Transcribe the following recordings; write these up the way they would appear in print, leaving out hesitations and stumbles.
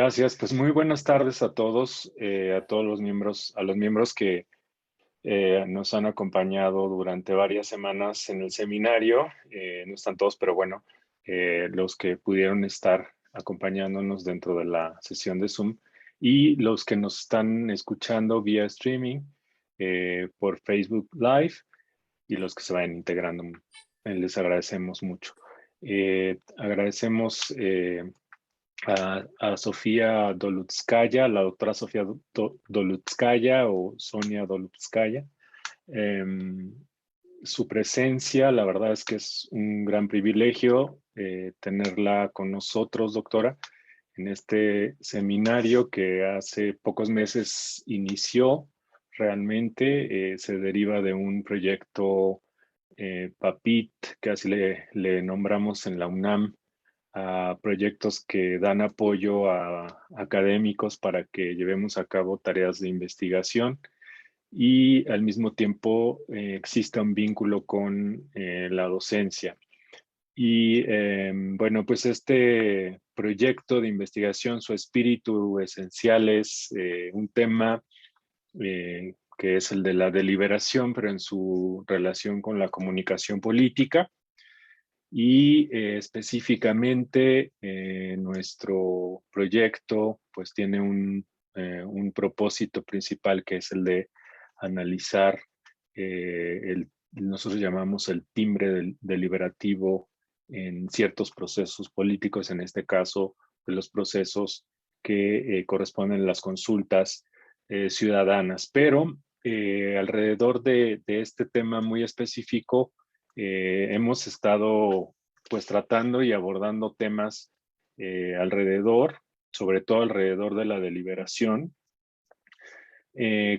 Gracias, pues muy buenas tardes a todos a los miembros que nos han acompañado durante varias semanas en el seminario. No están todos, pero bueno, los que pudieron estar acompañándonos dentro de la sesión de Zoom y los que nos están escuchando vía streaming por Facebook Live y los que se vayan integrando. Les agradecemos mucho. Agradecemos a Sofía Dolutskaya, la doctora Sofía Dolutskaya o Sonia Dolutskaya. Su presencia, la verdad es que es un gran privilegio tenerla con nosotros, doctora, en este seminario que hace pocos meses inició. Realmente se deriva de un proyecto PAPIT, que así le nombramos en la UNAM, a proyectos que dan apoyo a académicos para que llevemos a cabo tareas de investigación y al mismo tiempo exista un vínculo con la docencia. Y bueno, pues este proyecto de investigación, su espíritu esencial es un tema que es el de la deliberación, pero en su relación con la comunicación política. Y específicamente nuestro proyecto pues tiene un propósito principal que es el de analizar nosotros llamamos el timbre deliberativo en ciertos procesos políticos, en este caso de los procesos que corresponden a las consultas ciudadanas. Pero alrededor de este tema muy específico, hemos estado pues tratando y abordando temas sobre todo alrededor de la deliberación,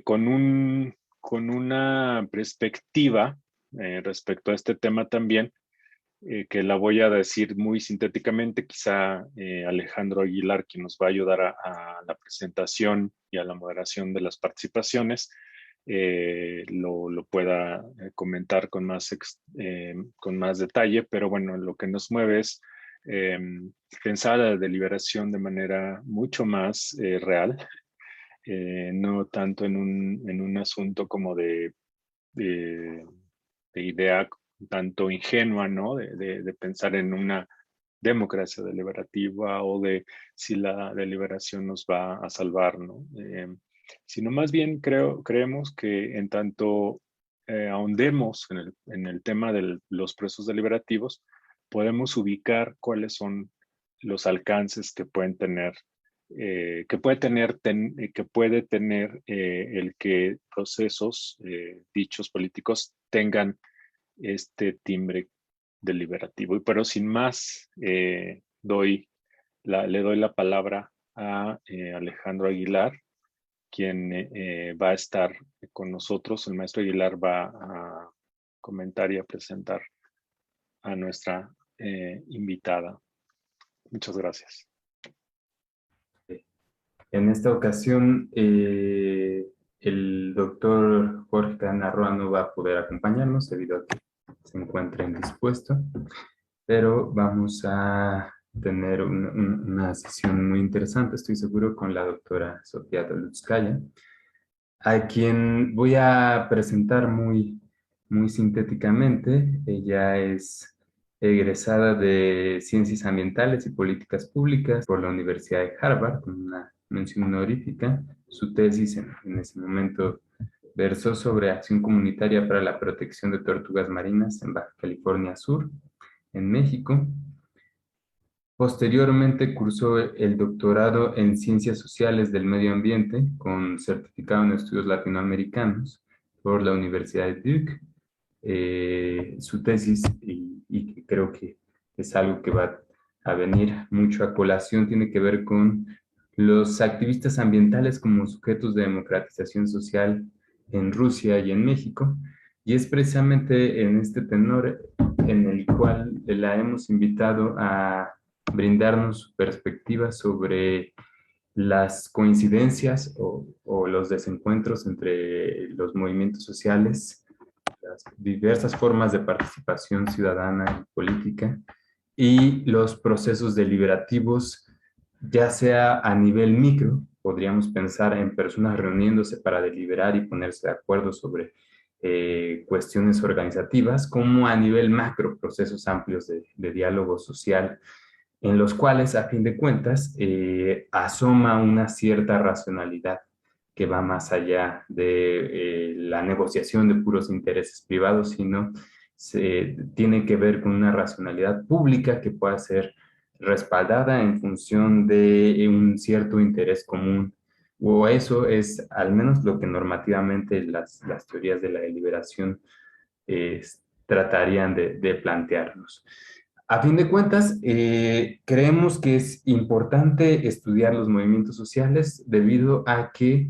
con una perspectiva respecto a este tema también, que la voy a decir muy sintéticamente. Quizá Alejandro Aguilar, quien nos va a ayudar a la presentación y a la moderación de las participaciones, lo pueda comentar con más detalle, pero bueno, lo que nos mueve es eh, pensar la deliberación de manera mucho más real, no tanto en un asunto como de, de idea tanto ingenua, ¿no? De pensar en una democracia deliberativa o de si la deliberación nos va a salvar, ¿no? Sino más bien creemos que en tanto ahondemos en el tema de los procesos deliberativos, podemos ubicar cuáles son los alcances que pueden tener, que puede tener el que procesos dichos políticos tengan este timbre deliberativo. Pero sin más, le doy la palabra a Alejandro Aguilar, quien va a estar con nosotros. El maestro Aguilar va a comentar y a presentar a nuestra invitada. Muchas gracias. En esta ocasión, el doctor Jorge Canarroa no va a poder acompañarnos debido a que se encuentra indispuesto, pero vamos a tener una sesión muy interesante, estoy seguro, con la doctora Sofía Dolutskaya, a quien voy a presentar muy sintéticamente. Ella es egresada de Ciencias Ambientales y Políticas Públicas por la Universidad de Harvard, con una mención honorífica. Su tesis en ese momento versó sobre acción comunitaria para la protección de tortugas marinas en Baja California Sur, en México. Posteriormente cursó el doctorado en Ciencias Sociales del Medio Ambiente con certificado en estudios latinoamericanos por la Universidad de Duke. Su tesis, y creo que es algo que va a venir mucho a colación, tiene que ver con los activistas ambientales como sujetos de democratización social en Rusia y en México. Y es precisamente en este tenor en el cual la hemos invitado a brindarnos su perspectiva sobre las coincidencias o los desencuentros entre los movimientos sociales, las diversas formas de participación ciudadana y política y los procesos deliberativos ya sea a nivel micro, podríamos pensar en personas reuniéndose para deliberar y ponerse de acuerdo sobre cuestiones organizativas, como a nivel macro, procesos amplios de diálogo social, en los cuales, a fin de cuentas, asoma una cierta racionalidad que va más allá de la negociación de puros intereses privados, sino tiene que ver con una racionalidad pública que pueda ser respaldada en función de un cierto interés común. O eso es al menos lo que normativamente las teorías de la deliberación eh, tratarían de plantearnos. A fin de cuentas, creemos que es importante estudiar los movimientos sociales debido a que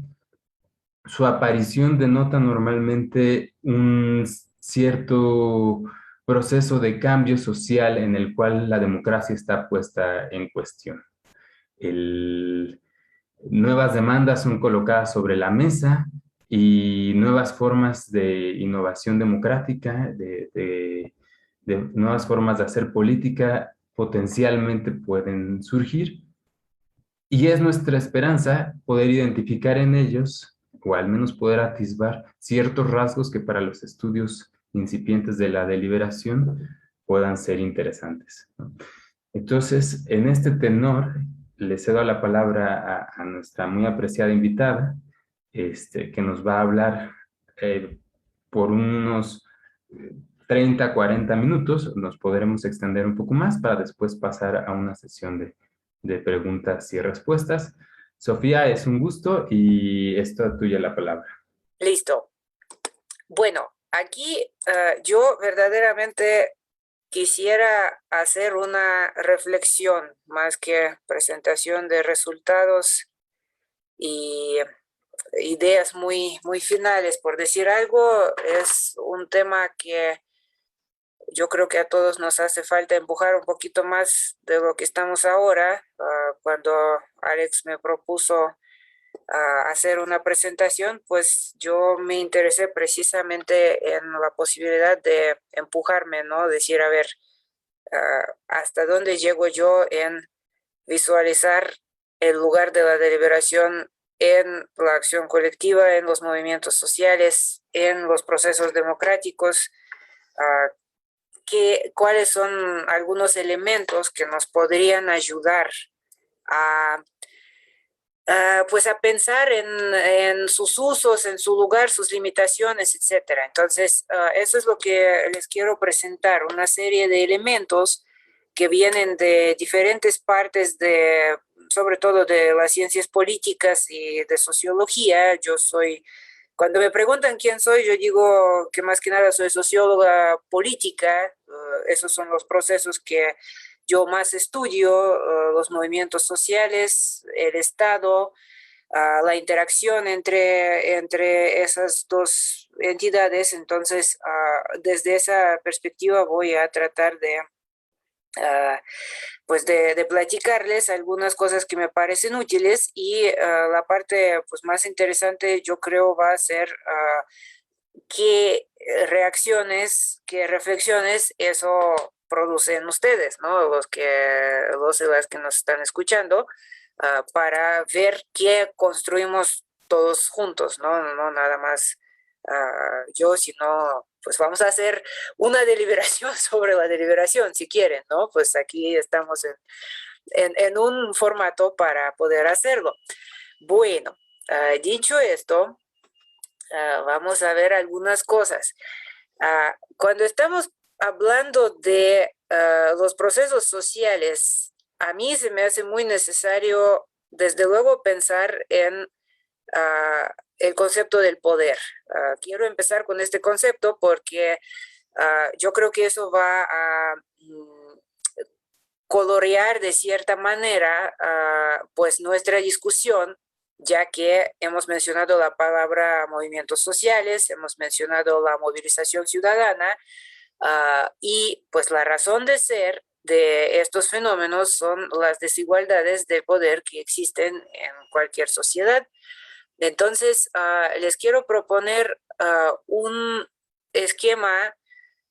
su aparición denota normalmente un cierto proceso de cambio social en el cual la democracia está puesta en cuestión. El, Nuevas demandas son colocadas sobre la mesa y nuevas formas de innovación democrática, de nuevas formas de hacer política potencialmente pueden surgir. Y es nuestra esperanza poder identificar en ellos, o al menos poder atisbar, ciertos rasgos que para los estudios incipientes de la deliberación puedan ser interesantes, ¿no? Entonces, en este tenor, le cedo la palabra a nuestra muy apreciada invitada, que nos va a hablar por unos 30, 40 minutos. Nos podremos extender un poco más para después pasar a una sesión de preguntas y respuestas. Sofía, es un gusto y es toda tuya la palabra. Listo. Bueno, aquí yo verdaderamente quisiera hacer una reflexión más que presentación de resultados y ideas muy finales. Por decir algo, es un tema que yo creo que a todos nos hace falta empujar un poquito más de lo que estamos ahora. Cuando Alex me propuso hacer una presentación, pues yo me interesé precisamente en la posibilidad de empujarme, ¿no? Decir, a ver, hasta dónde llego yo en visualizar el lugar de la deliberación en la acción colectiva, en los movimientos sociales, en los procesos democráticos, cuáles son algunos elementos que nos podrían ayudar a pues a pensar en sus usos, en su lugar, sus limitaciones, etcétera. Entonces, eso es lo que les quiero presentar, una serie de elementos que vienen de diferentes partes sobre todo de las ciencias políticas y de sociología. Cuando me preguntan quién soy, yo digo que más que nada soy socióloga política. Esos son los procesos que yo más estudio, los movimientos sociales, el Estado, la interacción entre esas dos entidades. Entonces, desde esa perspectiva voy a tratar pues de platicarles algunas cosas que me parecen útiles, y la parte pues más interesante yo creo va a ser qué reacciones, qué reflexiones eso produce en ustedes, ¿no? Los y las que nos están escuchando, para ver qué construimos todos juntos, ¿no? No nada más yo, sino pues vamos a hacer una deliberación sobre la deliberación, si quieren, ¿no? Pues aquí estamos en un formato para poder hacerlo. Bueno, dicho esto, vamos a ver algunas cosas. Cuando estamos hablando de los procesos sociales, a mí se me hace muy necesario, desde luego, pensar en el concepto del poder. Quiero empezar con este concepto porque yo creo que eso va a colorear de cierta manera pues nuestra discusión, ya que hemos mencionado la palabra movimientos sociales, hemos mencionado la movilización ciudadana, y pues la razón de ser de estos fenómenos son las desigualdades de poder que existen en cualquier sociedad. Entonces, les quiero proponer un esquema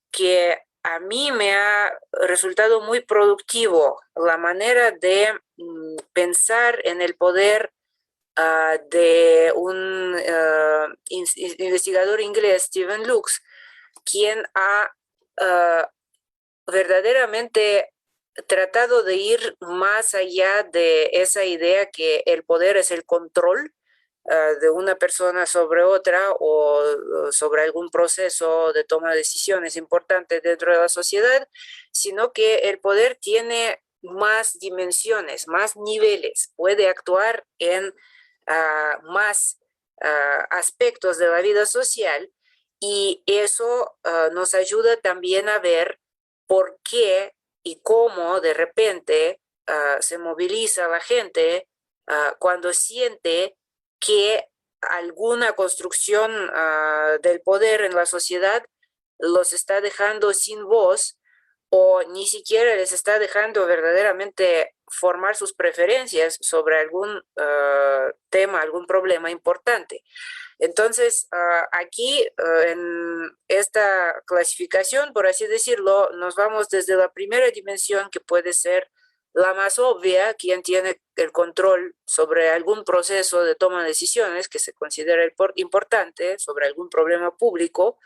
que a mí me ha resultado muy productivo la manera de pensar en el poder de un investigador inglés, Stephen Lux, quien ha verdaderamente tratado de ir más allá de esa idea que el poder es el control de una persona sobre otra o sobre algún proceso de toma de decisiones importante dentro de la sociedad, sino que el poder tiene más dimensiones, más niveles, puede actuar en más aspectos de la vida social y eso nos ayuda también a ver por qué y cómo de repente se moviliza la gente cuando siente que alguna construcción del poder en la sociedad los está dejando sin voz o ni siquiera les está dejando verdaderamente formar sus preferencias sobre algún tema, algún problema importante. Entonces, aquí en esta clasificación, por así decirlo, nos vamos desde la primera dimensión, que puede ser la más obvia, quien tiene el control sobre algún proceso de toma de decisiones que se considera importante, sobre algún problema público.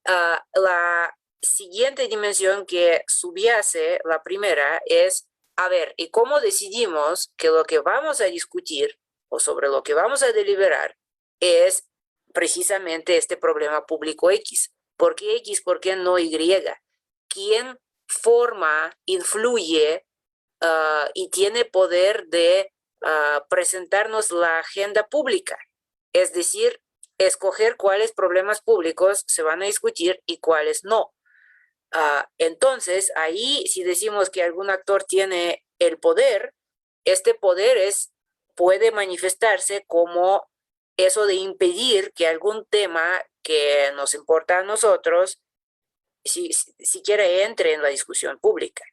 La siguiente dimensión que subyace la primera es, a ver, ¿y cómo decidimos que lo que vamos a discutir o sobre lo que vamos a deliberar es precisamente este problema público X? ¿Por qué X? ¿Por qué no Y? ¿Quién forma, influye y tiene poder de presentarnos la agenda pública? Es decir, escoger cuáles problemas públicos se van a discutir y cuáles no. Entonces, ahí si decimos que algún actor tiene el poder, este poder puede manifestarse como eso de impedir que algún tema que nos importa a nosotros siquiera entre en la discusión pública.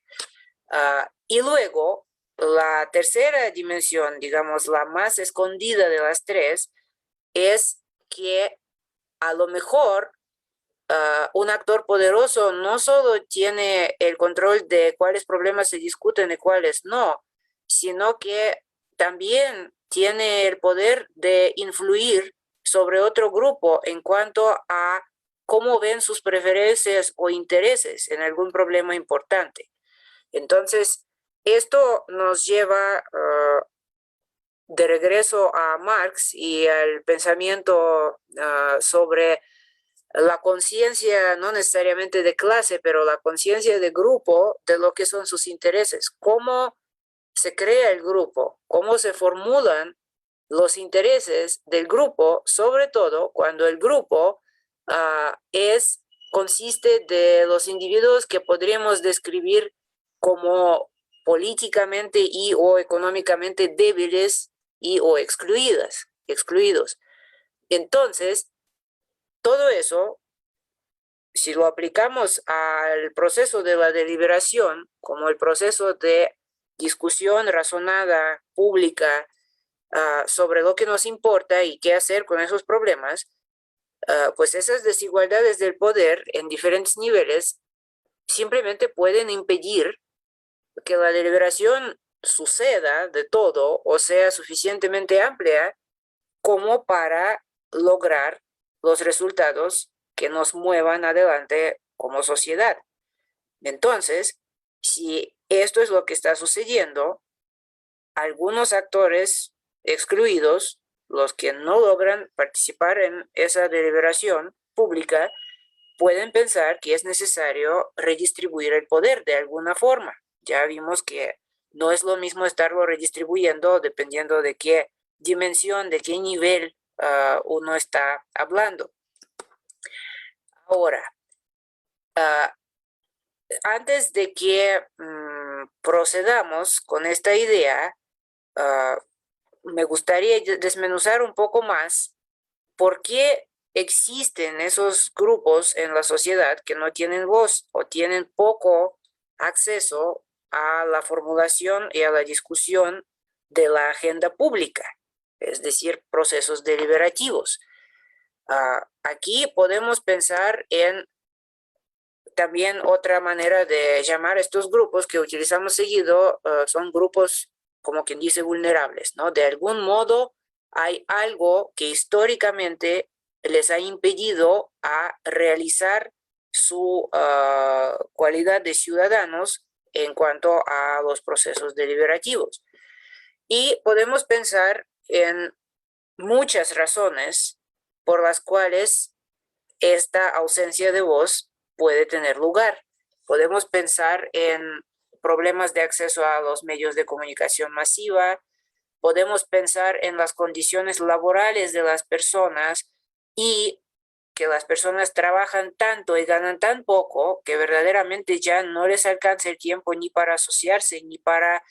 Y luego, la tercera dimensión, digamos, la más escondida de las tres, es que a lo mejor un actor poderoso no solo tiene el control de cuáles problemas se discuten y cuáles no, sino que también tiene el poder de influir sobre otro grupo en cuanto a cómo ven sus preferencias o intereses en algún problema importante. Entonces, esto nos lleva de regreso a Marx y al pensamiento sobre la conciencia, no necesariamente de clase, pero la conciencia de grupo, de lo que son sus intereses. ¿Cómo se crea el grupo? ¿Cómo se formulan los intereses del grupo? Sobre todo cuando el grupo consiste de los individuos que podríamos describir como políticamente y o económicamente débiles y o excluidos. Entonces, todo eso, si lo aplicamos al proceso de la deliberación, como el proceso de discusión razonada, pública, sobre lo que nos importa y qué hacer con esos problemas, pues esas desigualdades del poder en diferentes niveles simplemente pueden impedir que la deliberación suceda de todo o sea suficientemente amplia como para lograr los resultados que nos muevan adelante como sociedad. Entonces, si esto es lo que está sucediendo, algunos actores excluidos, los que no logran participar en esa deliberación pública, pueden pensar que es necesario redistribuir el poder de alguna forma. Ya vimos que no es lo mismo estarlo redistribuyendo dependiendo de qué dimensión, de qué nivel uno está hablando. Ahora, antes de que procedamos con esta idea, me gustaría desmenuzar un poco más por qué existen esos grupos en la sociedad que no tienen voz o tienen poco acceso a la formulación y a la discusión de la agenda pública, es decir, procesos deliberativos. Aquí podemos pensar en también otra manera de llamar a estos grupos que utilizamos seguido son grupos, como quien dice, vulnerables, ¿no? De algún modo hay algo que históricamente les ha impedido a realizar su cualidad de ciudadanos en cuanto a los procesos deliberativos. Y podemos pensar en muchas razones por las cuales esta ausencia de voz puede tener lugar. Podemos pensar en problemas de acceso a los medios de comunicación masiva, podemos pensar en las condiciones laborales de las personas y que las personas trabajan tanto y ganan tan poco que verdaderamente ya no les alcanza el tiempo ni para asociarse ni para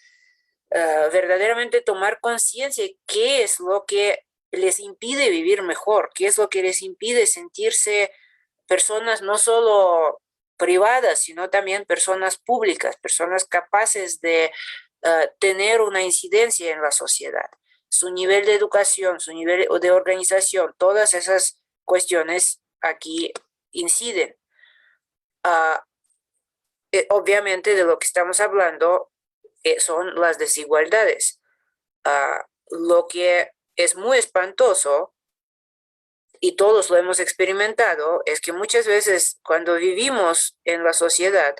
verdaderamente tomar conciencia de qué es lo que les impide vivir mejor, qué es lo que les impide sentirse personas no solo privadas, sino también personas públicas, personas capaces de tener una incidencia en la sociedad. Su nivel de educación, su nivel de organización, todas esas cuestiones aquí inciden. Obviamente de lo que estamos hablando son las desigualdades. Lo que es muy espantoso, y todos lo hemos experimentado, es que muchas veces cuando vivimos en la sociedad,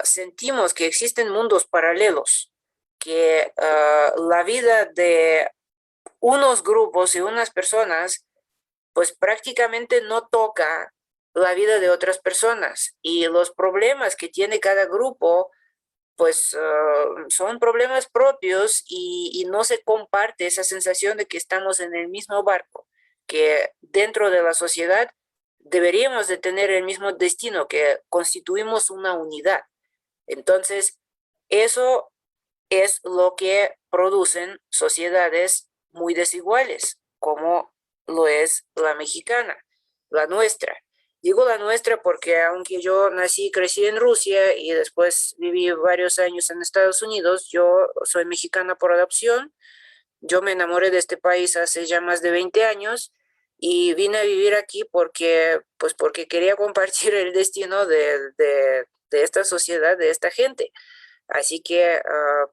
sentimos que existen mundos paralelos, que la vida de unos grupos y unas personas, pues prácticamente no toca la vida de otras personas. Y los problemas que tiene cada grupo, pues son problemas propios y no se comparte esa sensación de que estamos en el mismo barco, que dentro de la sociedad deberíamos de tener el mismo destino, que constituimos una unidad. Entonces, eso es lo que producen sociedades muy desiguales, como lo es la mexicana, la nuestra. Digo la nuestra porque aunque yo nací y crecí en Rusia y después viví varios años en Estados Unidos, yo soy mexicana por adopción. Yo me enamoré de este país hace ya más de 20 años y vine a vivir aquí porque quería compartir el destino de esta sociedad, de esta gente. Así que,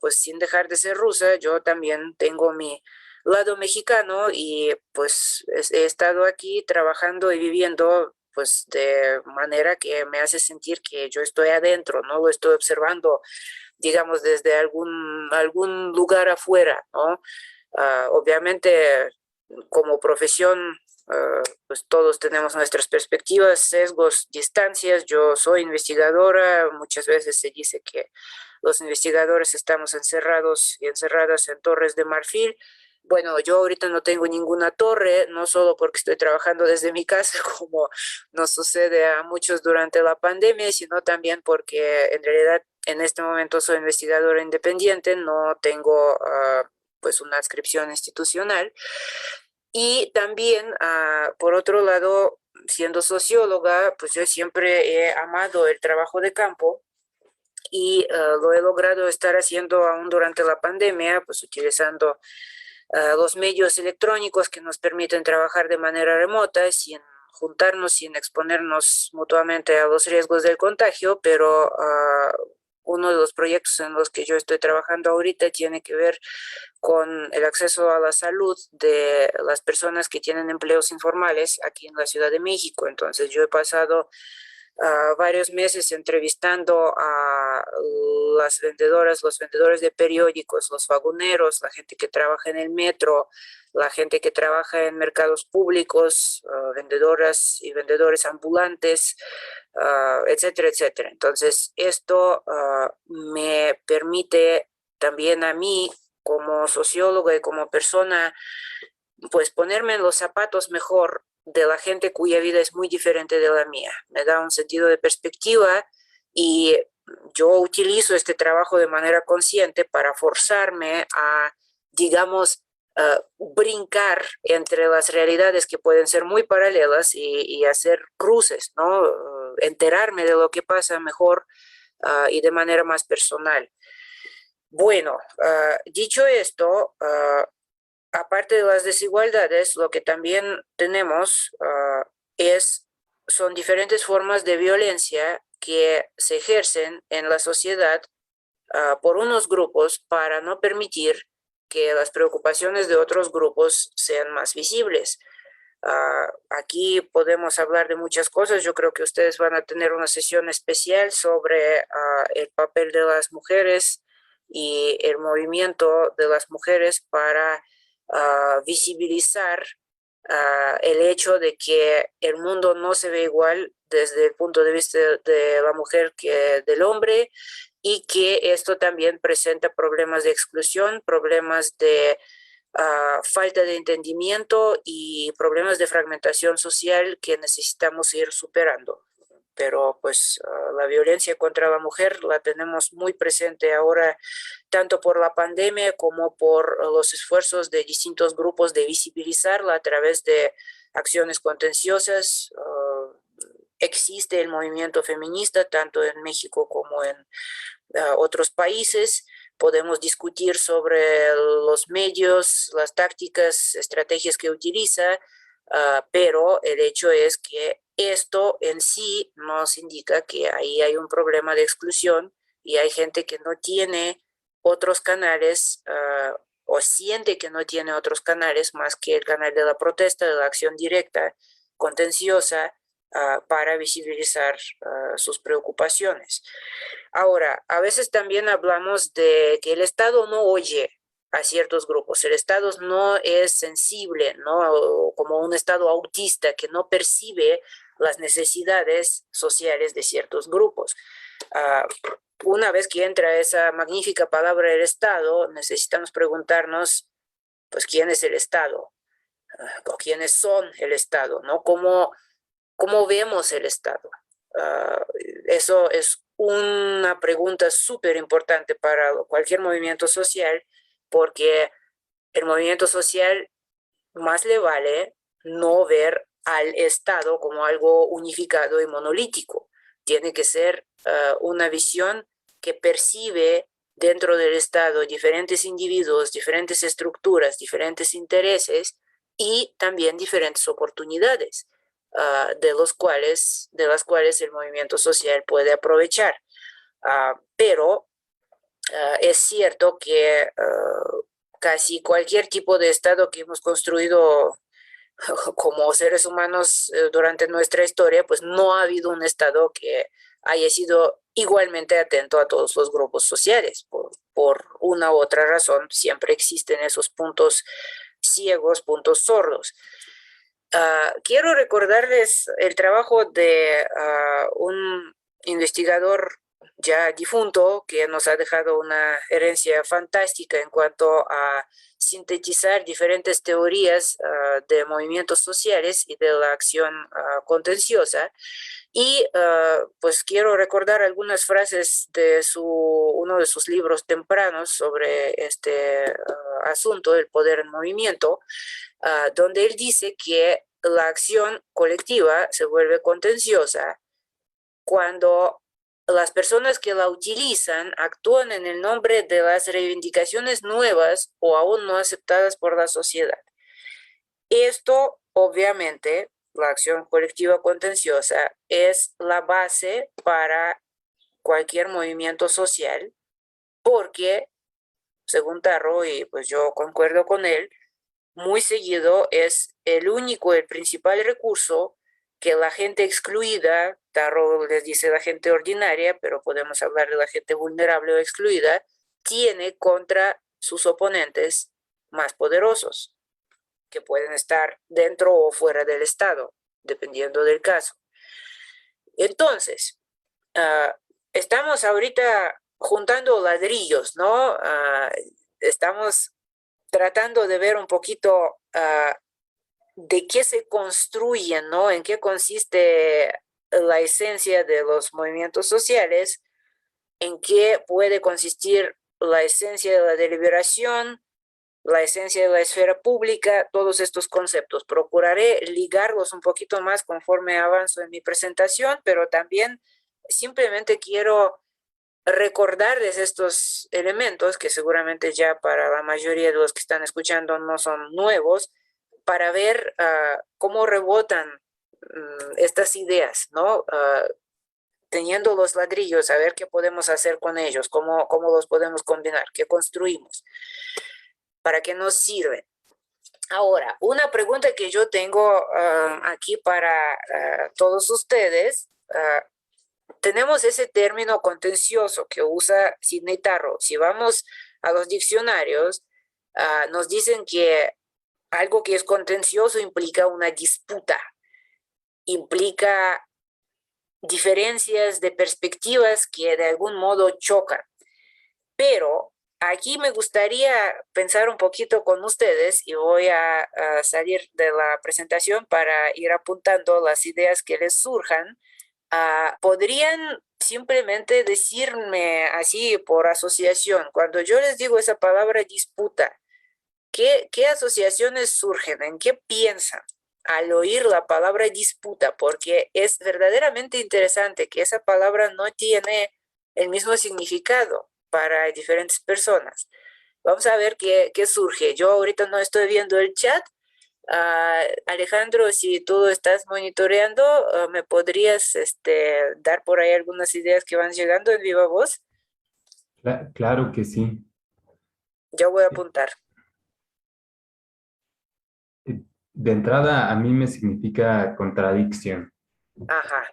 pues sin dejar de ser rusa, yo también tengo mi lado mexicano y pues he estado aquí trabajando y viviendo pues de manera que me hace sentir que yo estoy adentro, no lo estoy observando, digamos, desde algún lugar afuera, ¿no? Obviamente, como profesión, pues todos tenemos nuestras perspectivas, sesgos, distancias. Yo soy investigadora, muchas veces se dice que los investigadores estamos encerrados y encerradas en torres de marfil. Bueno, yo ahorita no tengo ninguna torre, no solo porque estoy trabajando desde mi casa, como nos sucede a muchos durante la pandemia, sino también porque en realidad en este momento soy investigadora independiente, no tengo pues una adscripción institucional. Y también, por otro lado, siendo socióloga, pues yo siempre he amado el trabajo de campo y lo he logrado estar haciendo aún durante la pandemia, pues utilizando los medios electrónicos que nos permiten trabajar de manera remota, sin juntarnos, sin exponernos mutuamente a los riesgos del contagio, pero uno de los proyectos en los que yo estoy trabajando ahorita tiene que ver con el acceso a la salud de las personas que tienen empleos informales aquí en la Ciudad de México. Entonces yo he pasado varios meses entrevistando a las vendedoras, los vendedores de periódicos, los vagoneros, la gente que trabaja en el metro, la gente que trabaja en mercados públicos, vendedoras y vendedores ambulantes, etcétera, etcétera. Entonces, esto me permite también a mí, como socióloga y como persona, pues ponerme en los zapatos mejor de la gente cuya vida es muy diferente de la mía. Me da un sentido de perspectiva y yo utilizo este trabajo de manera consciente para forzarme a, digamos, brincar entre las realidades que pueden ser muy paralelas y hacer cruces, ¿no? Enterarme de lo que pasa mejor y de manera más personal. Bueno, dicho esto, aparte de las desigualdades, lo que también tenemos son diferentes formas de violencia que se ejercen en la sociedad por unos grupos para no permitir que las preocupaciones de otros grupos sean más visibles. Aquí podemos hablar de muchas cosas. Yo creo que ustedes van a tener una sesión especial sobre el papel de las mujeres y el movimiento de las mujeres para visibilizar el hecho de que el mundo no se ve igual desde el punto de vista de la mujer que del hombre, y que esto también presenta problemas de exclusión, problemas de falta de entendimiento y problemas de fragmentación social que necesitamos ir superando. Pero pues la violencia contra la mujer la tenemos muy presente ahora, tanto por la pandemia como por los esfuerzos de distintos grupos de visibilizarla a través de acciones contenciosas. Existe el movimiento feminista tanto en México como en otros países. Podemos discutir sobre los medios, las tácticas, estrategias que utiliza, pero el hecho es que esto en sí nos indica que ahí hay un problema de exclusión y hay gente que no tiene otros canales o siente que no tiene otros canales más que el canal de la protesta, de la acción directa, contenciosa, para visibilizar sus preocupaciones. Ahora, a veces también hablamos de que el Estado no oye a ciertos grupos, el Estado no es sensible, ¿no? Como un Estado autista que no percibe las necesidades sociales de ciertos grupos. Una vez que entra esa magnífica palabra el Estado, necesitamos preguntarnos, pues, ¿quién es el Estado? ¿O quiénes son el Estado? ¿No? ¿Cómo vemos el Estado? Eso es una pregunta súper importante para cualquier movimiento social, porque el movimiento social más le vale no ver al Estado como algo unificado y monolítico. Tiene que ser una visión que percibe dentro del Estado diferentes individuos, diferentes estructuras, diferentes intereses y también diferentes oportunidades. De las cuales el movimiento social puede aprovechar. Pero es cierto que casi cualquier tipo de Estado que hemos construido como seres humanos durante nuestra historia, pues no ha habido un Estado que haya sido igualmente atento a todos los grupos sociales. Por una u otra razón, siempre existen esos puntos ciegos, puntos sordos. Quiero recordarles el trabajo de un investigador ya difunto que nos ha dejado una herencia fantástica en cuanto a sintetizar diferentes teorías de movimientos sociales y de la acción contenciosa. Y pues quiero recordar algunas frases de uno de sus libros tempranos sobre este asunto, el poder en movimiento, donde él dice que la acción colectiva se vuelve contenciosa cuando las personas que la utilizan actúan en el nombre de las reivindicaciones nuevas o aún no aceptadas por la sociedad. Esto, obviamente, la acción colectiva contenciosa es la base para cualquier movimiento social, porque, según Tarro, y pues yo concuerdo con él, muy seguido es el único, el principal recurso que la gente excluida, Tarro les dice la gente ordinaria, pero podemos hablar de la gente vulnerable o excluida, tiene contra sus oponentes más poderosos, que pueden estar dentro o fuera del Estado, dependiendo del caso. Entonces, estamos ahorita juntando ladrillos, ¿no? Estamos tratando de ver un poquito de qué se construyen, ¿no? En qué consiste la esencia de los movimientos sociales, en qué puede consistir la esencia de la deliberación, la esencia de la esfera pública, todos estos conceptos. Procuraré ligarlos un poquito más conforme avanzo en mi presentación, pero también simplemente quiero recordarles estos elementos que seguramente ya para la mayoría de los que están escuchando no son nuevos, para ver cómo rebotan estas ideas, ¿no? teniendo los ladrillos, a ver qué podemos hacer con ellos, cómo los podemos combinar, qué construimos, para qué nos sirven. Ahora, una pregunta que yo tengo aquí para todos ustedes. Tenemos ese término contencioso que usa Sidney Tarrow. Si vamos a los diccionarios, nos dicen que algo que es contencioso implica una disputa, implica diferencias de perspectivas que de algún modo chocan. Pero aquí me gustaría pensar un poquito con ustedes y voy a salir de la presentación para ir apuntando las ideas que les surjan. ¿Podrían simplemente decirme así por asociación, cuando yo les digo esa palabra disputa, qué asociaciones surgen? ¿En qué piensan al oír la palabra disputa? Porque es verdaderamente interesante que esa palabra no tiene el mismo significado para diferentes personas. Vamos a ver qué surge. Yo ahorita no estoy viendo el chat. Alejandro, si tú estás monitoreando, ¿me podrías dar por ahí algunas ideas que van llegando en viva voz? Claro que sí. Yo voy a apuntar. De entrada, a mí me significa contradicción. Ajá,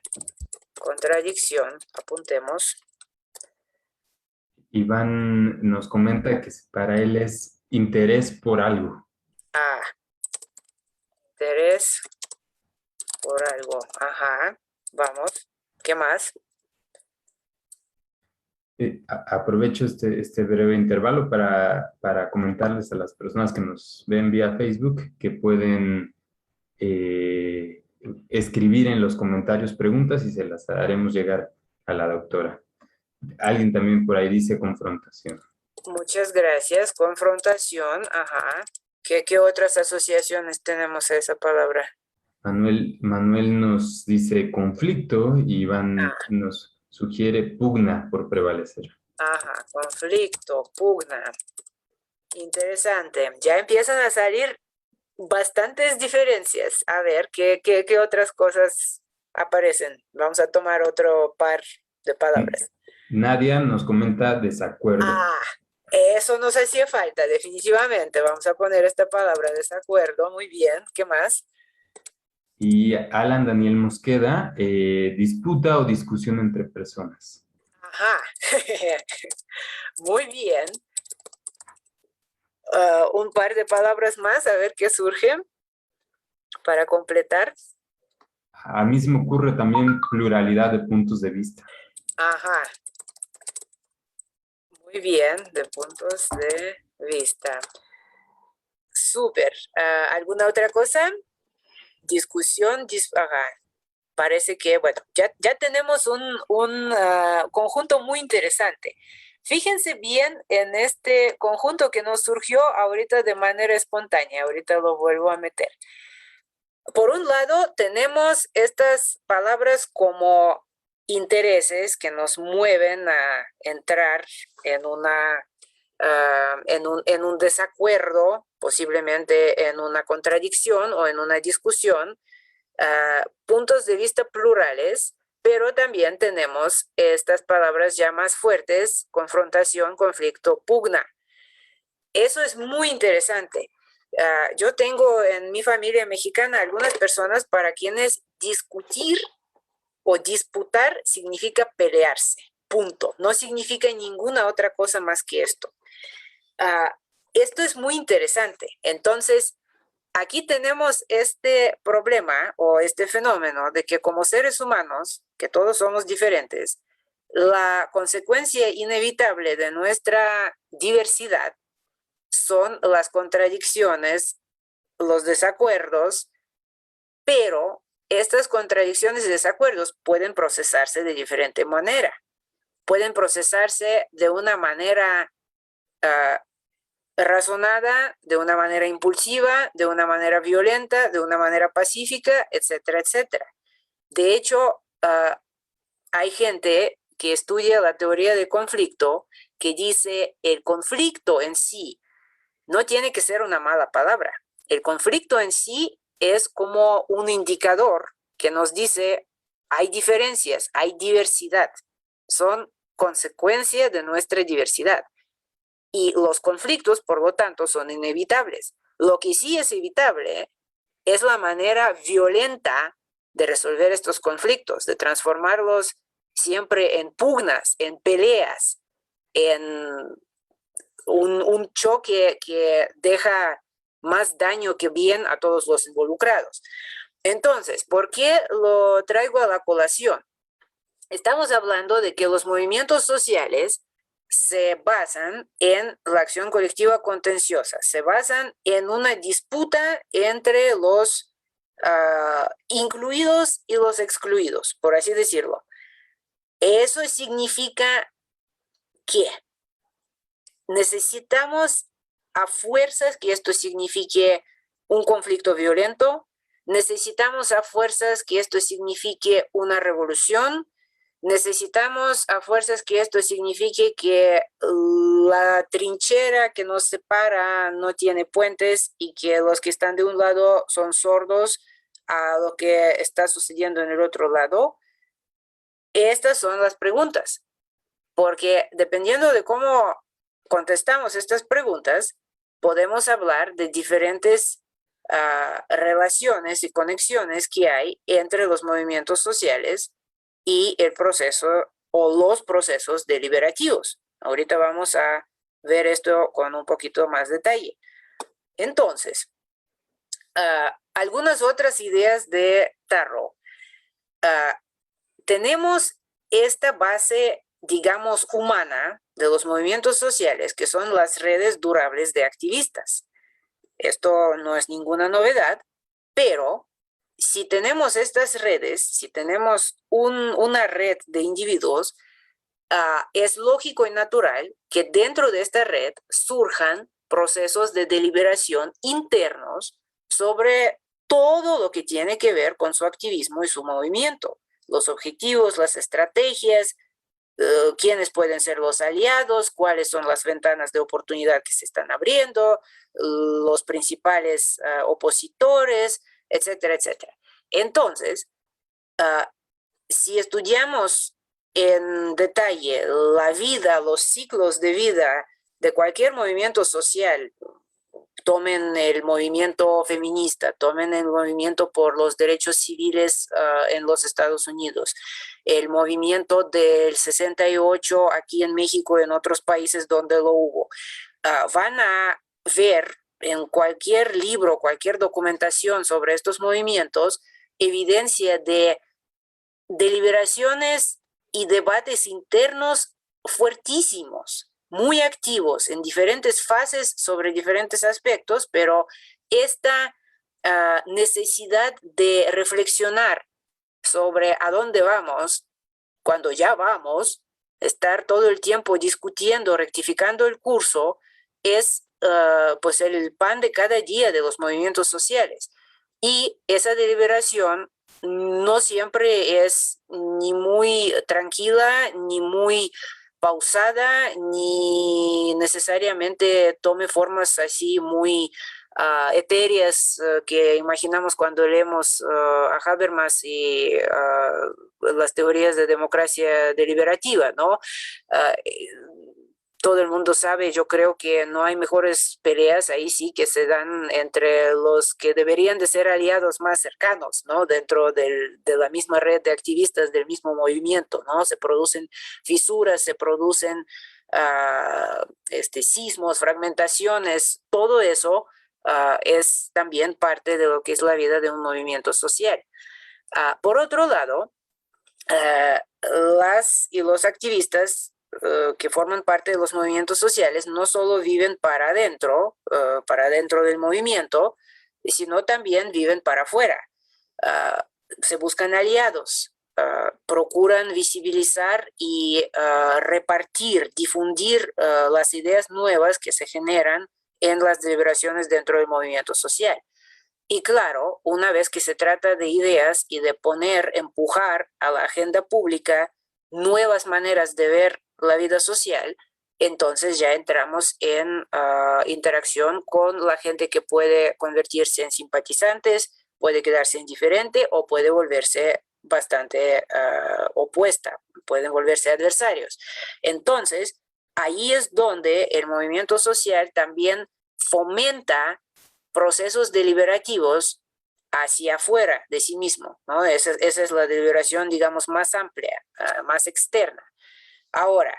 contradicción, apuntemos. Iván nos comenta que para él es interés por algo. Interés por algo. Ajá, vamos. ¿Qué más? Aprovecho este breve intervalo para comentarles a las personas que nos ven vía Facebook que pueden escribir en los comentarios preguntas y se las haremos llegar a la doctora. Alguien también por ahí dice confrontación. Muchas gracias. Confrontación, ajá. ¿Qué otras asociaciones tenemos a esa palabra? Manuel nos dice conflicto y Iván nos sugiere pugna por prevalecer. Ajá, conflicto, pugna. Interesante. Ya empiezan a salir bastantes diferencias. A ver, ¿qué otras cosas aparecen? Vamos a tomar otro par de palabras. Nadia nos comenta desacuerdo. Eso nos hacía falta, definitivamente. Vamos a poner esta palabra, desacuerdo. Muy bien. ¿Qué más? Y Alan Daniel Mosqueda, disputa o discusión entre personas. Ajá. Muy bien. Un par de palabras más, a ver qué surge para completar. A mí se me ocurre también pluralidad de puntos de vista. Ajá. Muy bien, de puntos de vista. Súper. ¿Alguna otra cosa? Discusión, ajá. Parece que, bueno, ya tenemos un conjunto muy interesante. Fíjense bien en este conjunto que nos surgió ahorita de manera espontánea. Ahorita lo vuelvo a meter. Por un lado, tenemos estas palabras como intereses que nos mueven a entrar en en un desacuerdo, posiblemente en una contradicción o en una discusión, puntos de vista plurales, pero también tenemos estas palabras ya más fuertes: confrontación, conflicto, pugna. Eso es muy interesante. Yo tengo en mi familia mexicana algunas personas para quienes discutir o disputar significa pelearse, punto. No significa ninguna otra cosa más que esto. Esto es muy interesante. Entonces, aquí tenemos este problema o este fenómeno de que como seres humanos, que todos somos diferentes, la consecuencia inevitable de nuestra diversidad son las contradicciones, los desacuerdos, pero estas contradicciones y desacuerdos pueden procesarse de diferente manera. Pueden procesarse de una manera razonada, de una manera impulsiva, de una manera violenta, de una manera pacífica, etcétera, etcétera. De hecho, hay gente que estudia la teoría del conflicto que dice el conflicto en sí no tiene que ser una mala palabra. El conflicto en sí es como un indicador que nos dice hay diferencias, hay diversidad, son consecuencia de nuestra diversidad. Y los conflictos, por lo tanto, son inevitables. Lo que sí es evitable es la manera violenta de resolver estos conflictos, de transformarlos siempre en pugnas, en peleas, en un choque que deja más daño que bien a todos los involucrados. Entonces, ¿por qué lo traigo a la colación? Estamos hablando de que los movimientos sociales se basan en la acción colectiva contenciosa, se basan en una disputa entre los incluidos y los excluidos, por así decirlo. Eso significa que necesitamos a fuerzas que esto signifique un conflicto violento, necesitamos a fuerzas que esto signifique una revolución, necesitamos a fuerzas que esto signifique que la trinchera que nos separa no tiene puentes y que los que están de un lado son sordos a lo que está sucediendo en el otro lado. Estas son las preguntas, porque dependiendo de cómo contestamos estas preguntas, podemos hablar de diferentes relaciones y conexiones que hay entre los movimientos sociales y el proceso o los procesos deliberativos. Ahorita vamos a ver esto con un poquito más detalle. Entonces, algunas otras ideas de Tarot. Tenemos esta base, digamos, humana de los movimientos sociales, que son las redes durables de activistas. Esto no es ninguna novedad, pero si tenemos estas redes, si tenemos una red de individuos, es lógico y natural que dentro de esta red surjan procesos de deliberación internos sobre todo lo que tiene que ver con su activismo y su movimiento, los objetivos, las estrategias, quiénes pueden ser los aliados, cuáles son las ventanas de oportunidad que se están abriendo, los principales opositores, etcétera, etcétera. Entonces, si estudiamos en detalle la vida, los ciclos de vida de cualquier movimiento social, tomen el movimiento feminista, tomen el movimiento por los derechos civiles en los Estados Unidos, el movimiento del 68 aquí en México y en otros países donde lo hubo. Van a ver en cualquier libro, cualquier documentación sobre estos movimientos, evidencia de deliberaciones y debates internos fuertísimos, muy activos en diferentes fases sobre diferentes aspectos, pero esta necesidad de reflexionar sobre a dónde vamos, cuando ya vamos, estar todo el tiempo discutiendo, rectificando el curso, es pues el pan de cada día de los movimientos sociales. Y esa deliberación no siempre es ni muy tranquila, ni muy pausada, ni necesariamente tome formas así muy etéreas que imaginamos cuando leemos a Habermas y las teorías de democracia deliberativa, ¿no? Todo el mundo sabe, yo creo que no hay mejores peleas ahí sí que se dan entre los que deberían de ser aliados más cercanos, ¿no? Dentro de la misma red de activistas del mismo movimiento, ¿no? Se producen fisuras, se producen sismos, fragmentaciones, todo eso es también parte de lo que es la vida de un movimiento social. Por otro lado, las y los activistas que forman parte de los movimientos sociales no solo viven para adentro del movimiento, sino también viven para afuera. Se buscan aliados, procuran visibilizar y repartir, difundir las ideas nuevas que se generan en las deliberaciones dentro del movimiento social. Y claro, una vez que se trata de ideas y de empujar a la agenda pública nuevas maneras de ver la vida social, entonces ya entramos en interacción con la gente que puede convertirse en simpatizantes, puede quedarse indiferente o puede volverse bastante opuesta, pueden volverse adversarios. Entonces, ahí es donde el movimiento social también fomenta procesos deliberativos hacia afuera de sí mismo, ¿no? Esa es la deliberación, digamos, más amplia, más externa. Ahora,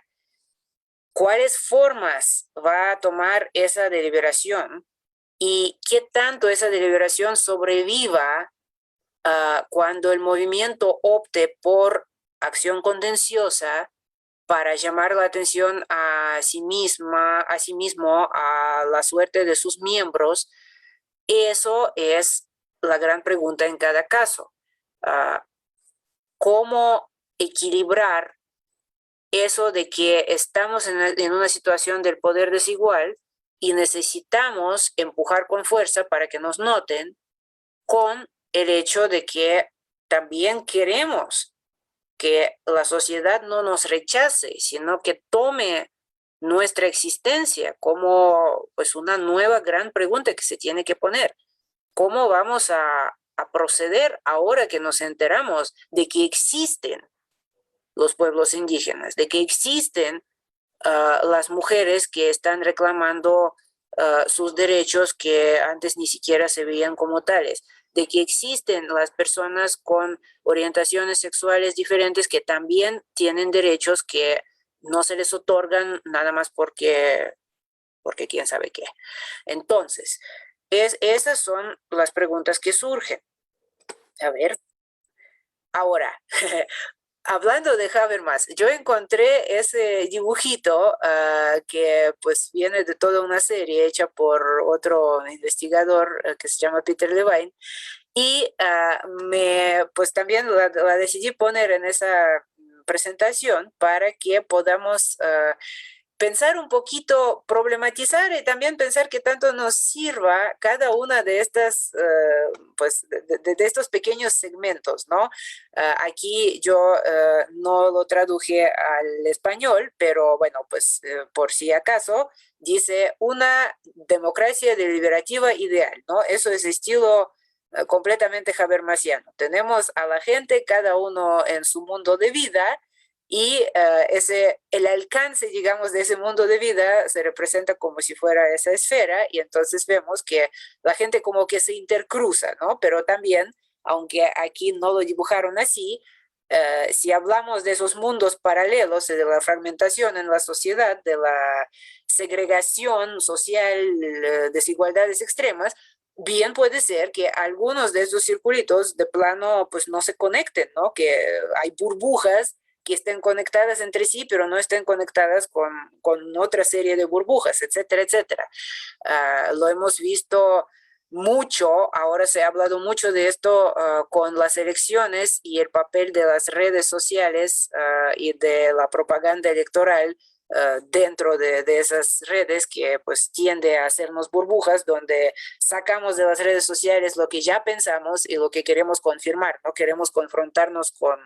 ¿cuáles formas va a tomar esa deliberación y qué tanto esa deliberación sobreviva cuando el movimiento opte por acción contenciosa para llamar la atención a sí mismo, a la suerte de sus miembros? Eso es la gran pregunta en cada caso. ¿Cómo equilibrar eso de que estamos en una situación del poder desigual y necesitamos empujar con fuerza para que nos noten, con el hecho de que también queremos que la sociedad no nos rechace, sino que tome nuestra existencia como pues una nueva gran pregunta que se tiene que poner? ¿Cómo vamos a proceder ahora que nos enteramos de que existen los pueblos indígenas, de que existen las mujeres que están reclamando sus derechos que antes ni siquiera se veían como tales, de que existen las personas con orientaciones sexuales diferentes que también tienen derechos que no se les otorgan nada más porque quién sabe qué? Entonces, esas son las preguntas que surgen. A ver, ahora, hablando de Habermas, yo encontré ese dibujito que pues viene de toda una serie hecha por otro investigador que se llama Peter Levine, y pues también la decidí poner en esa presentación para que podamos pensar un poquito, problematizar y también pensar qué tanto nos sirva cada una de estas, pues, de estos pequeños segmentos, ¿no? Aquí yo no lo traduje al español, pero bueno, pues por si acaso, dice una democracia deliberativa ideal, ¿no? Eso es estilo completamente habermasiano. Tenemos a la gente, cada uno en su mundo de vida, y el alcance, digamos, de ese mundo de vida se representa como si fuera esa esfera, y entonces vemos que la gente como que se intercruza, ¿no? Pero también, aunque aquí no lo dibujaron así, si hablamos de esos mundos paralelos, de la fragmentación en la sociedad, de la segregación social, desigualdades extremas, bien puede ser que algunos de esos circulitos de plano pues no se conecten, ¿no? Que hay burbujas que estén conectadas entre sí, pero no estén conectadas con otra serie de burbujas, etcétera, etcétera. Lo hemos visto mucho, ahora se ha hablado mucho de esto con las elecciones y el papel de las redes sociales y de la propaganda electoral dentro de esas redes, que pues tiende a hacernos burbujas donde sacamos de las redes sociales lo que ya pensamos y lo que queremos confirmar. No queremos confrontarnos con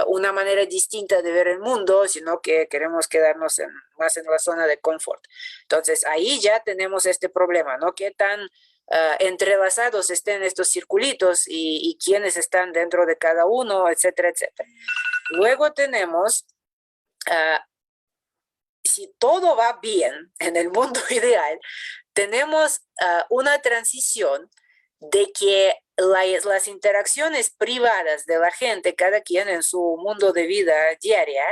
una manera distinta de ver el mundo, sino que queremos quedarnos más en la zona de confort. Entonces ahí ya tenemos este problema, ¿no? ¿Qué tan entrelazados estén estos circulitos y quiénes están dentro de cada uno, etcétera, etcétera? Luego tenemos, si todo va bien en el mundo ideal, tenemos una transición de que las interacciones privadas de la gente, cada quien en su mundo de vida diaria,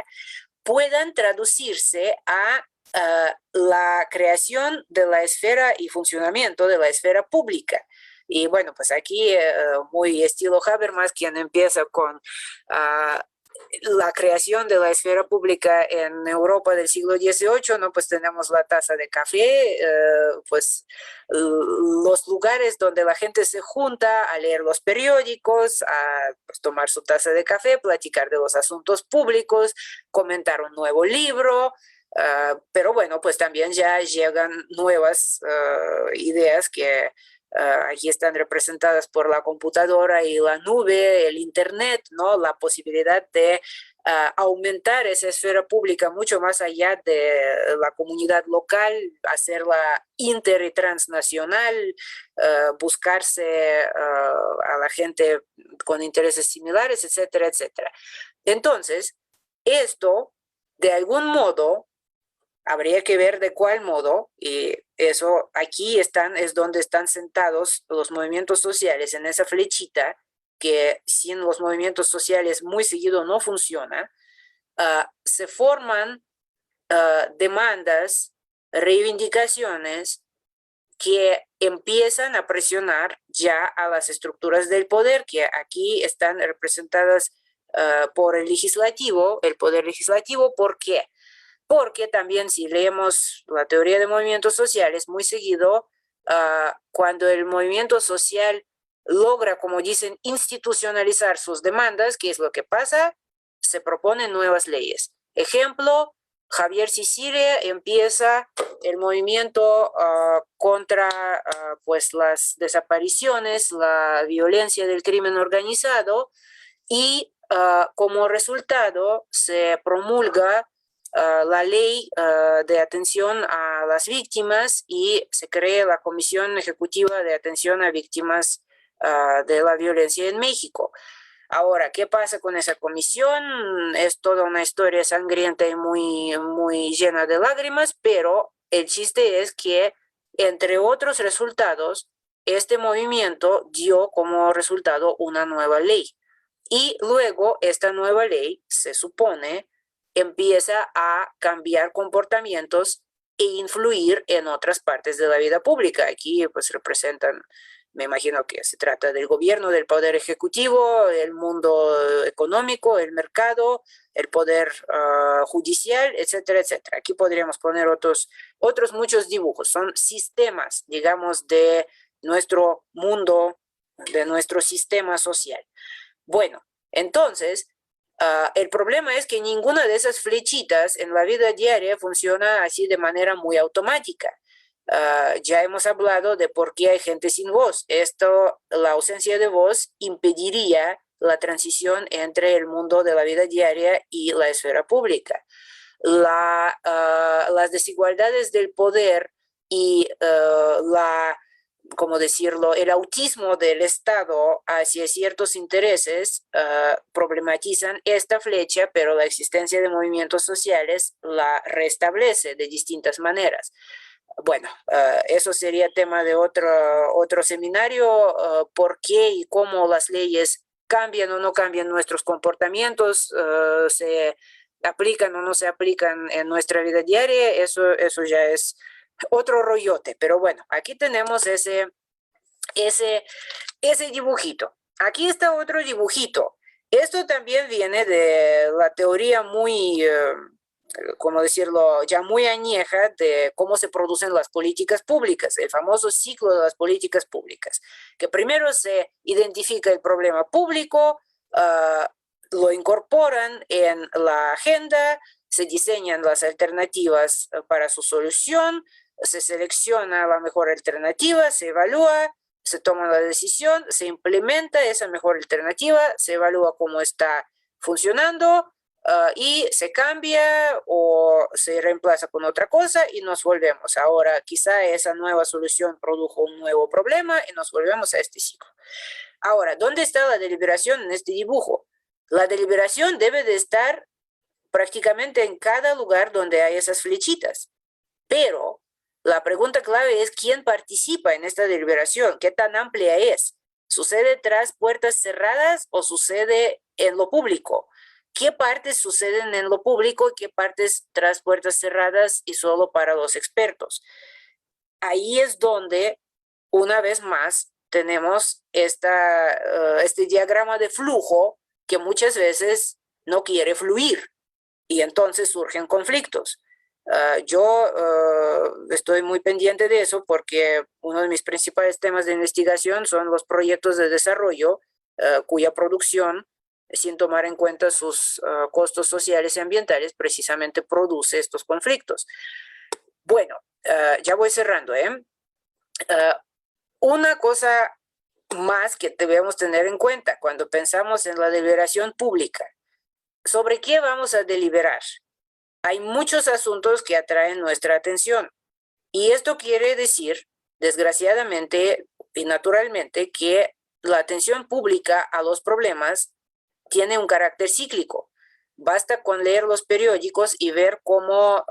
puedan traducirse a la creación de la esfera y funcionamiento de la esfera pública. Y bueno, pues aquí muy estilo Habermas, quien empieza con la creación de la esfera pública en Europa del siglo XVIII, ¿no? Pues tenemos la taza de café, pues los lugares donde la gente se junta a leer los periódicos, a pues, tomar su taza de café, platicar de los asuntos públicos, comentar un nuevo libro. Pero bueno, pues también ya llegan nuevas ideas que aquí están representadas por la computadora y la nube, el internet, ¿no? La posibilidad de aumentar esa esfera pública mucho más allá de la comunidad local, hacerla inter y transnacional, buscarse a la gente con intereses similares, etcétera, etcétera. Entonces, esto, de algún modo, habría que ver de cuál modo, y eso aquí es donde están sentados los movimientos sociales, en esa flechita, que sin los movimientos sociales muy seguido no funciona. Se forman demandas, reivindicaciones que empiezan a presionar ya a las estructuras del poder, que aquí están representadas por el legislativo, el poder legislativo. ¿Por qué? Porque también si leemos la teoría de movimientos sociales, muy seguido, cuando el movimiento social logra, como dicen, institucionalizar sus demandas, ¿qué es lo que pasa? Se proponen nuevas leyes. Ejemplo, Javier Sicilia empieza el movimiento contra pues las desapariciones, la violencia del crimen organizado, y como resultado se promulga la ley de atención a las víctimas y se crea la Comisión Ejecutiva de Atención a Víctimas de la Violencia en México. Ahora, ¿qué pasa con esa comisión? Es toda una historia sangrienta y muy, muy llena de lágrimas, pero el chiste es que, entre otros resultados, este movimiento dio como resultado una nueva ley. Y luego esta nueva ley, se supone, empieza a cambiar comportamientos e influir en otras partes de la vida pública. Aquí pues representan, me imagino que se trata del gobierno, del poder ejecutivo, el mundo económico, el mercado, el poder judicial, etcétera, etcétera. Aquí podríamos poner otros muchos dibujos. Son sistemas, digamos, de nuestro mundo, de nuestro sistema social. Bueno, entonces, el problema es que ninguna de esas flechitas en la vida diaria funciona así de manera muy automática. Ya hemos hablado de por qué hay gente sin voz. La ausencia de voz impediría la transición entre el mundo de la vida diaria y la esfera pública. Las desigualdades del poder y ¿cómo decirlo?, el autismo del Estado hacia ciertos intereses problematizan esta flecha, pero la existencia de movimientos sociales la restablece de distintas maneras. Bueno, eso sería tema de otro seminario, por qué y cómo las leyes cambian o no cambian nuestros comportamientos, se aplican o no se aplican en nuestra vida diaria. Eso ya es otro rollote, pero bueno, aquí tenemos ese dibujito. Aquí está otro dibujito. Esto también viene de la teoría muy, ¿cómo decirlo?, ya muy añeja de cómo se producen las políticas públicas, el famoso ciclo de las políticas públicas, que primero se identifica el problema público, lo incorporan en la agenda, se diseñan las alternativas para su solución, se selecciona la mejor alternativa, se evalúa, se toma la decisión, se implementa esa mejor alternativa, se evalúa cómo está funcionando y se cambia o se reemplaza con otra cosa y nos volvemos. Ahora quizá esa nueva solución produjo un nuevo problema y nos volvemos a este ciclo. Ahora, ¿dónde está la deliberación en este dibujo? La deliberación debe de estar prácticamente en cada lugar donde hay esas flechitas, pero la pregunta clave es quién participa en esta deliberación, qué tan amplia es. ¿Sucede tras puertas cerradas o sucede en lo público? ¿Qué partes suceden en lo público y qué partes tras puertas cerradas y solo para los expertos? Ahí es donde, una vez más, tenemos este diagrama de flujo que muchas veces no quiere fluir y entonces surgen conflictos. Yo estoy muy pendiente de eso porque uno de mis principales temas de investigación son los proyectos de desarrollo cuya producción, sin tomar en cuenta sus costos sociales y ambientales, precisamente produce estos conflictos. Bueno, ya voy cerrando. Una cosa más que debemos tener en cuenta cuando pensamos en la deliberación pública. ¿Sobre qué vamos a deliberar? Hay muchos asuntos que atraen nuestra atención y esto quiere decir, desgraciadamente y naturalmente, que la atención pública a los problemas tiene un carácter cíclico. Basta con leer los periódicos y ver cómo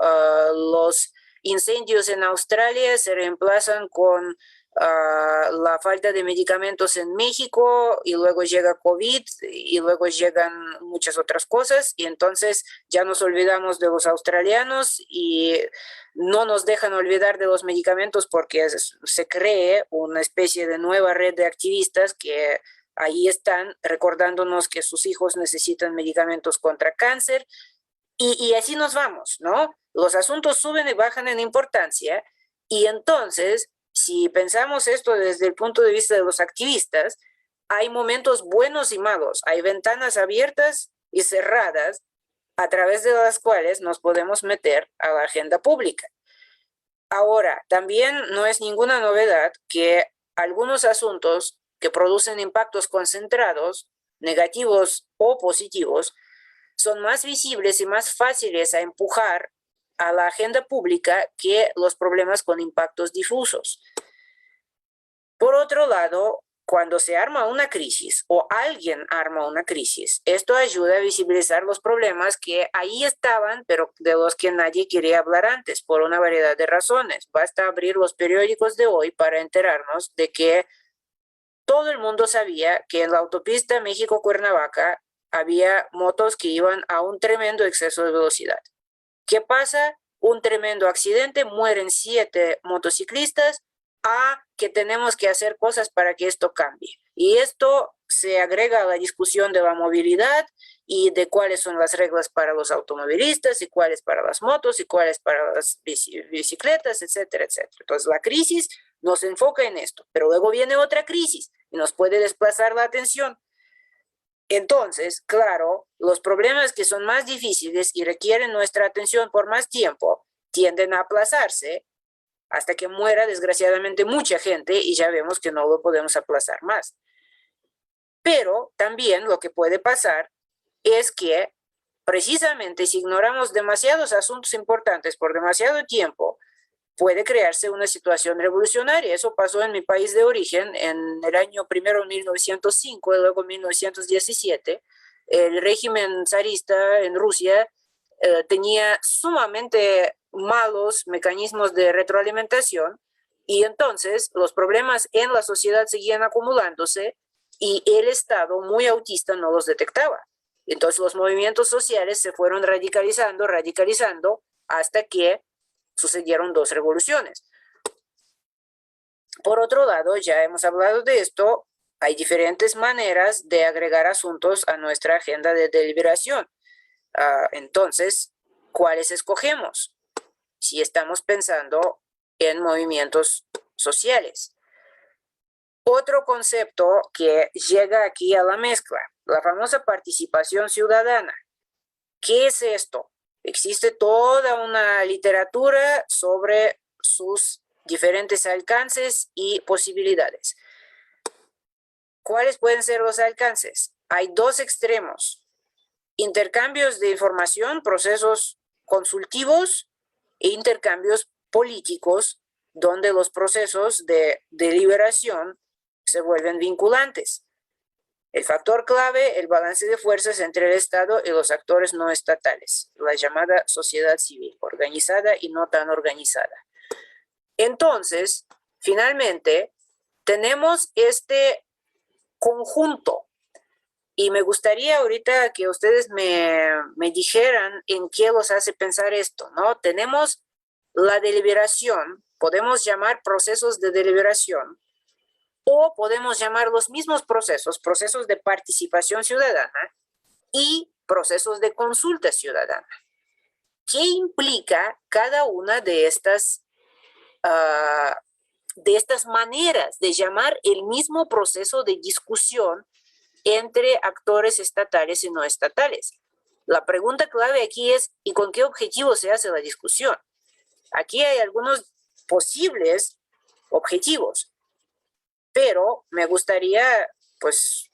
los incendios en Australia se reemplazan con la falta de medicamentos en México, y luego llega COVID y luego llegan muchas otras cosas, y entonces ya nos olvidamos de los australianos y no nos dejan olvidar de los medicamentos porque se cree una especie de nueva red de activistas que ahí están recordándonos que sus hijos necesitan medicamentos contra cáncer, y así nos vamos, ¿no? Los asuntos suben y bajan en importancia, y entonces, si pensamos esto desde el punto de vista de los activistas, hay momentos buenos y malos, hay ventanas abiertas y cerradas a través de las cuales nos podemos meter a la agenda pública. Ahora, también no es ninguna novedad que algunos asuntos que producen impactos concentrados, negativos o positivos, son más visibles y más fáciles a empujar a la agenda pública que los problemas con impactos difusos. Por otro lado, cuando se arma una crisis o alguien arma una crisis, esto ayuda a visibilizar los problemas que ahí estaban, pero de los que nadie quería hablar antes, por una variedad de razones. Basta abrir los periódicos de hoy para enterarnos de que todo el mundo sabía que en la autopista México-Cuernavaca había motos que iban a un tremendo exceso de velocidad. ¿Qué pasa? Un tremendo accidente, mueren 7 motociclistas, que tenemos que hacer cosas para que esto cambie. Y esto se agrega a la discusión de la movilidad y de cuáles son las reglas para los automovilistas y cuáles para las motos y cuáles para las bicicletas, etcétera, etcétera. Entonces la crisis nos enfoca en esto, pero luego viene otra crisis y nos puede desplazar la atención. Entonces, claro, los problemas que son más difíciles y requieren nuestra atención por más tiempo tienden a aplazarse hasta que muera desgraciadamente mucha gente, y ya vemos que no lo podemos aplazar más. Pero también lo que puede pasar es que precisamente si ignoramos demasiados asuntos importantes por demasiado tiempo, puede crearse una situación revolucionaria. Eso pasó en mi país de origen en el año primero 1905 y luego 1917. El régimen zarista en Rusia tenía sumamente malos mecanismos de retroalimentación, y entonces los problemas en la sociedad seguían acumulándose y el Estado, muy autista, no los detectaba. Entonces los movimientos sociales se fueron radicalizando hasta que sucedieron 2 revoluciones. Por otro lado, ya hemos hablado de esto, hay diferentes maneras de agregar asuntos a nuestra agenda de deliberación. Entonces, ¿cuáles escogemos? Si estamos pensando en movimientos sociales. Otro concepto que llega aquí a la mezcla, la famosa participación ciudadana. ¿Qué es esto? Existe toda una literatura sobre sus diferentes alcances y posibilidades. ¿Cuáles pueden ser los alcances? Hay 2 extremos. Intercambios de información, procesos consultivos, e intercambios políticos, donde los procesos de deliberación se vuelven vinculantes. El factor clave, el balance de fuerzas entre el Estado y los actores no estatales, la llamada sociedad civil, organizada y no tan organizada. Entonces, finalmente, tenemos este conjunto, y me gustaría ahorita que ustedes me dijeran en qué los hace pensar esto, ¿no? Tenemos la deliberación, podemos llamar procesos de deliberación, o podemos llamar los mismos procesos de participación ciudadana y procesos de consulta ciudadana. ¿Qué implica cada una de estas maneras de llamar el mismo proceso de discusión entre actores estatales y no estatales? La pregunta clave aquí es, ¿y con qué objetivo se hace la discusión? Aquí hay algunos posibles objetivos, pero me gustaría, pues,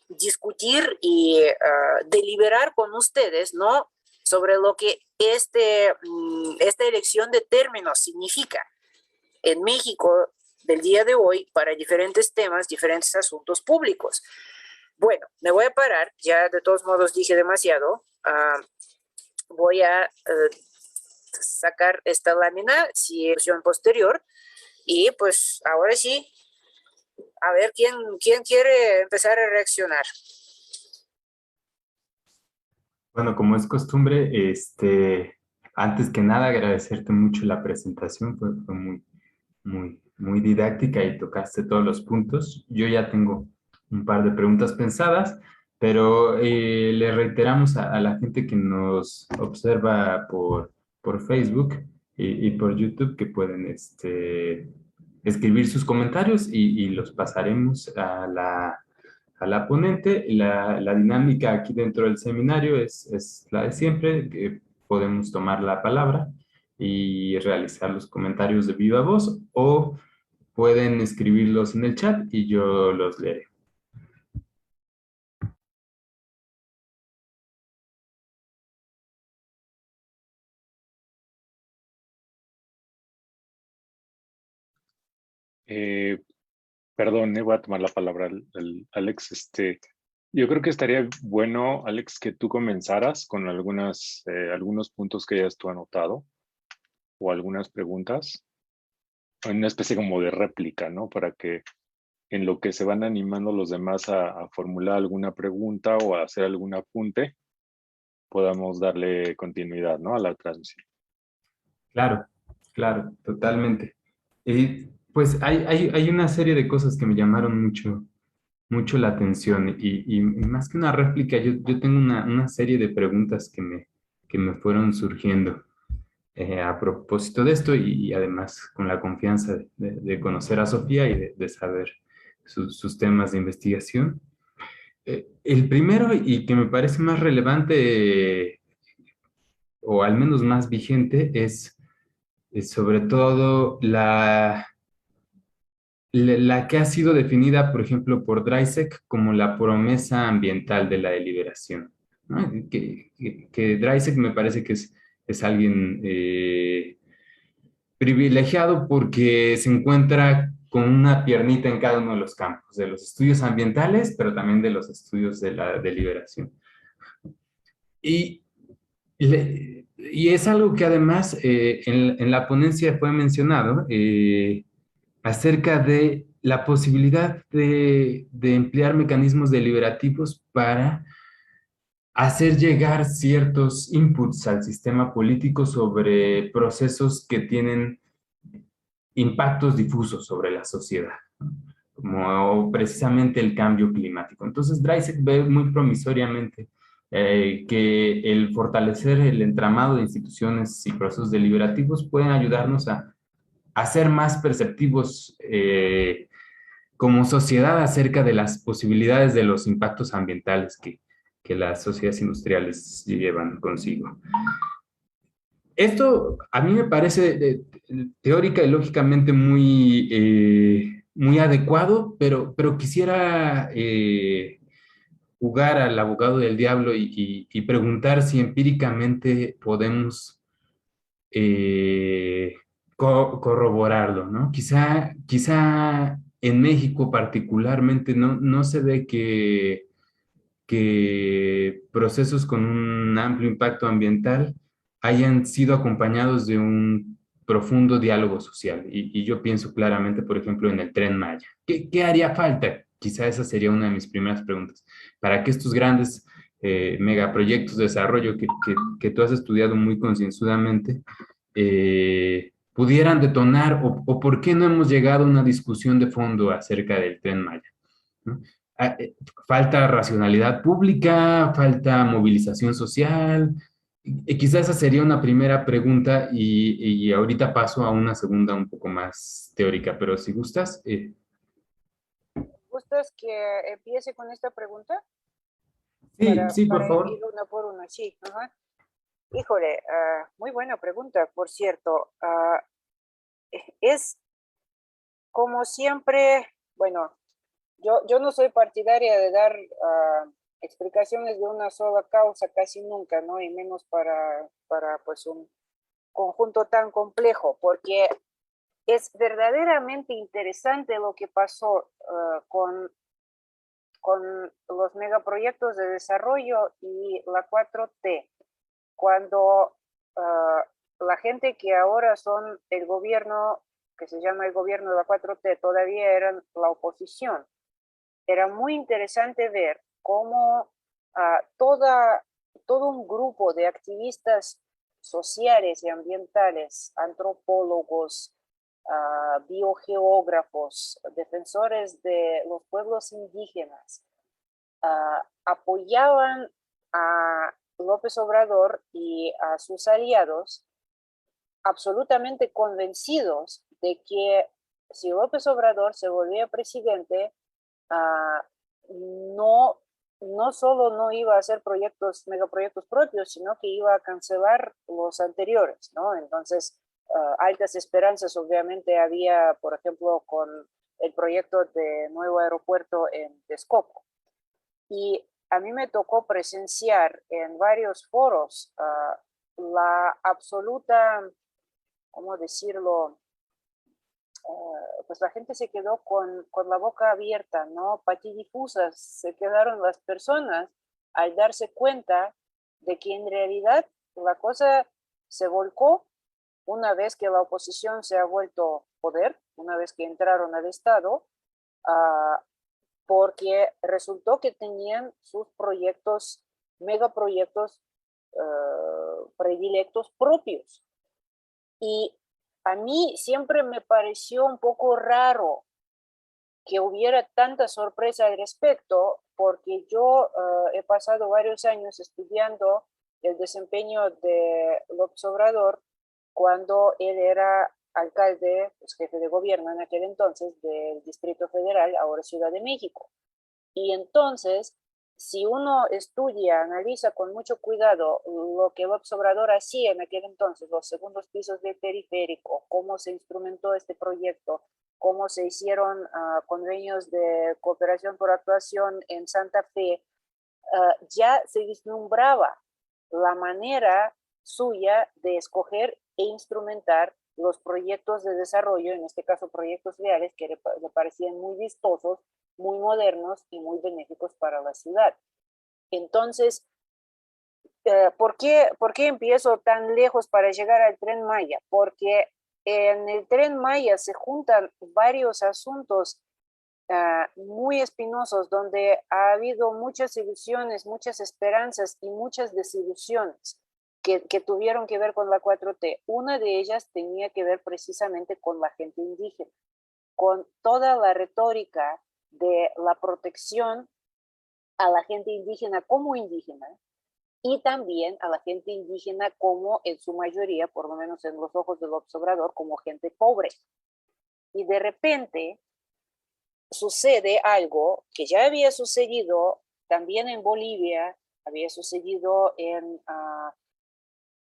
discutir y deliberar con ustedes, ¿no?, sobre lo que esta elección de términos significa. En México del día de hoy para diferentes temas, diferentes asuntos públicos. Bueno, me voy a parar, ya de todos modos dije demasiado. Voy a sacar esta lámina, si es opción posterior, y pues ahora sí, a ver quién quiere empezar a reaccionar. Bueno, como es costumbre, antes que nada agradecerte mucho la presentación, fue muy didáctica y tocaste todos los puntos. Yo ya tengo un par de preguntas pensadas, pero le reiteramos a la gente que nos observa por Facebook y por YouTube que pueden escribir sus comentarios y los pasaremos a la ponente. La dinámica aquí dentro del seminario es la de siempre, que podemos tomar la palabra y realizar los comentarios de viva voz o pueden escribirlos en el chat y yo los leeré. Perdón, voy a tomar la palabra, Alex. Yo creo que estaría bueno, Alex, que tú comenzaras con algunos puntos que hayas tú anotado o algunas preguntas, en una especie como de réplica, ¿no? Para que en lo que se van animando los demás a formular alguna pregunta o a hacer algún apunte, podamos darle continuidad, ¿no? A la transmisión. Claro, claro, totalmente. Pues hay una serie de cosas que me llamaron mucho la atención y más que una réplica, yo tengo una serie de preguntas que me fueron surgiendo a propósito de esto y además con la confianza de conocer a Sofía y de saber sus temas de investigación. El primero y que me parece más relevante o al menos más vigente es sobre todo la que ha sido definida, por ejemplo, por Dreisek como la promesa ambiental de la deliberación, ¿no? Que Dreisek me parece que es alguien privilegiado porque se encuentra con una piernita en cada uno de los campos, de los estudios ambientales, pero también de los estudios de la deliberación. Y, y es algo que además en la ponencia fue mencionado, acerca de la posibilidad de emplear mecanismos deliberativos para hacer llegar ciertos inputs al sistema político sobre procesos que tienen impactos difusos sobre la sociedad, ¿no? Como precisamente el cambio climático. Entonces, Dreisek ve muy promisoriamente que el fortalecer el entramado de instituciones y procesos deliberativos pueden ayudarnos a ser más perceptivos como sociedad acerca de las posibilidades de los impactos ambientales que las sociedades industriales llevan consigo. Esto a mí me parece teórica y lógicamente muy adecuado, pero quisiera jugar al abogado del diablo y preguntar si empíricamente podemos corroborarlo, ¿no? Quizá en México particularmente no se ve que procesos con un amplio impacto ambiental hayan sido acompañados de un profundo diálogo social. Y yo pienso claramente, por ejemplo, en el Tren Maya. ¿Qué haría falta? Quizá esa sería una de mis primeras preguntas. Para que estos grandes megaproyectos de desarrollo que tú has estudiado muy concienzudamente pudieran detonar o por qué no hemos llegado a una discusión de fondo acerca del Tren Maya, ¿no? Falta racionalidad pública, falta movilización social. Quizás esa sería una primera pregunta y ahorita paso a una segunda un poco más teórica, pero si gustas. ¿Gustas que empiece con esta pregunta? Sí, por Para favor. ir una por una, sí. Ajá. Híjole, muy buena pregunta, por cierto. Es como siempre, bueno, yo no soy partidaria de dar explicaciones de una sola causa casi nunca, ¿no? Y menos para pues un conjunto tan complejo, porque es verdaderamente interesante lo que pasó con los megaproyectos de desarrollo y la 4T, cuando la gente que ahora son el gobierno, que se llama el gobierno de la 4T, todavía eran la oposición. Era muy interesante ver cómo todo un grupo de activistas sociales y ambientales, antropólogos, biogeógrafos, defensores de los pueblos indígenas, apoyaban a López Obrador y a sus aliados, absolutamente convencidos de que si López Obrador se volvía presidente, no, no solo no iba a hacer megaproyectos propios, sino que iba a cancelar los anteriores, ¿no? Entonces, altas esperanzas obviamente había, por ejemplo, con el proyecto de nuevo aeropuerto en Texcoco. Y a mí me tocó presenciar en varios foros la absoluta, ¿cómo decirlo? Pues la gente se quedó con la boca abierta, ¿no? Patidifusas se quedaron las personas al darse cuenta de que en realidad la cosa se volcó una vez que la oposición se ha vuelto poder, una vez que entraron al Estado, porque resultó que tenían sus proyectos, megaproyectos predilectos propios. Y a mí siempre me pareció un poco raro que hubiera tanta sorpresa al respecto, porque yo he pasado varios años estudiando el desempeño de López Obrador cuando él era alcalde, pues jefe de gobierno en aquel entonces del Distrito Federal, ahora Ciudad de México. Y entonces, si uno estudia, analiza con mucho cuidado lo que López Obrador hacía en aquel entonces, los segundos pisos del periférico, cómo se instrumentó este proyecto, cómo se hicieron convenios de cooperación por actuación en Santa Fe, ya se vislumbraba la manera suya de escoger e instrumentar los proyectos de desarrollo, en este caso proyectos reales, que le parecían muy vistosos, muy modernos y muy benéficos para la ciudad. Entonces, ¿por qué empiezo tan lejos para llegar al Tren Maya? Porque en el Tren Maya se juntan varios asuntos muy espinosos, donde ha habido muchas ilusiones, muchas esperanzas y muchas desilusiones que tuvieron que ver con la 4T. Una de ellas tenía que ver precisamente con la gente indígena, con toda la retórica de la protección a la gente indígena como indígena y también a la gente indígena como en su mayoría, por lo menos en los ojos del observador, como gente pobre. Y de repente sucede algo que ya había sucedido también en Bolivia, había sucedido en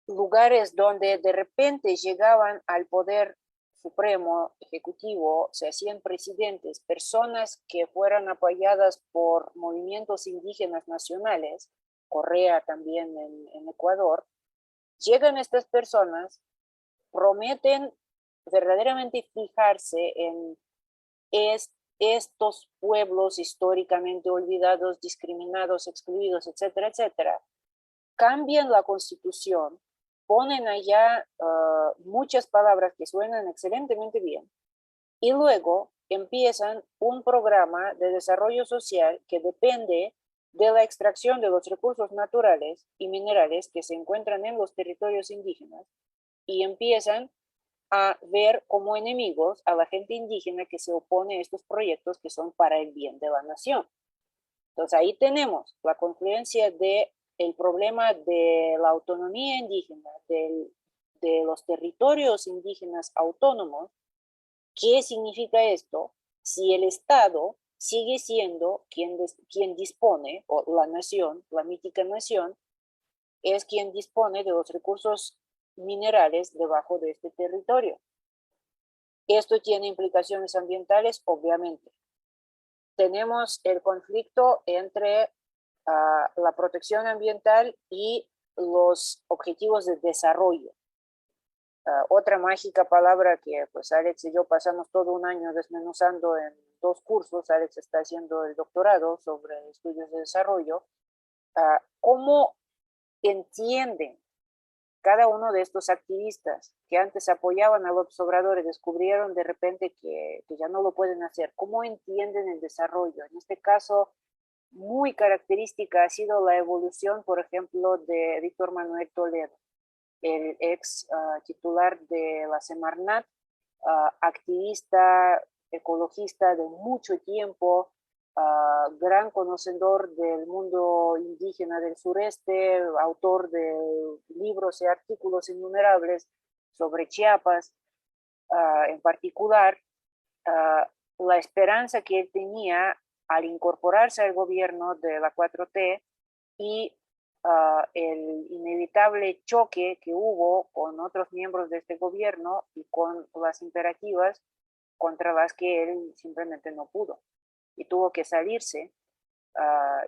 lugares donde de repente llegaban al poder supremo, ejecutivo, se hacían presidentes, personas que fueran apoyadas por movimientos indígenas nacionales, Correa también en Ecuador, llegan estas personas, prometen verdaderamente fijarse en estos pueblos históricamente olvidados, discriminados, excluidos, etcétera, etcétera, cambian la constitución, ponen allá muchas palabras que suenan excelentemente bien y luego empiezan un programa de desarrollo social que depende de la extracción de los recursos naturales y minerales que se encuentran en los territorios indígenas y empiezan a ver como enemigos a la gente indígena que se opone a estos proyectos que son para el bien de la nación. Entonces ahí tenemos la confluencia de el problema de la autonomía indígena, de los territorios indígenas autónomos. ¿Qué significa esto? Si el Estado sigue siendo quien dispone, o la nación, la mítica nación, es quien dispone de los recursos minerales debajo de este territorio. Esto tiene implicaciones ambientales, obviamente. Tenemos el conflicto entre la protección ambiental y los objetivos de desarrollo. Otra mágica palabra que pues Alex y yo pasamos todo un año desmenuzando en 2 cursos. Alex está haciendo el doctorado sobre estudios de desarrollo. ¿Cómo entienden cada uno de estos activistas que antes apoyaban a López Obrador y descubrieron de repente que ya no lo pueden hacer? ¿Cómo entienden el desarrollo? En este caso, muy característica ha sido la evolución, por ejemplo, de Víctor Manuel Toledo, el ex titular de la Semarnat, activista ecologista de mucho tiempo, gran conocedor del mundo indígena del sureste, autor de libros y artículos innumerables sobre Chiapas, en particular. La esperanza que él tenía al incorporarse al gobierno de la 4T y el inevitable choque que hubo con otros miembros de este gobierno y con las imperativas contra las que él simplemente no pudo y tuvo que salirse.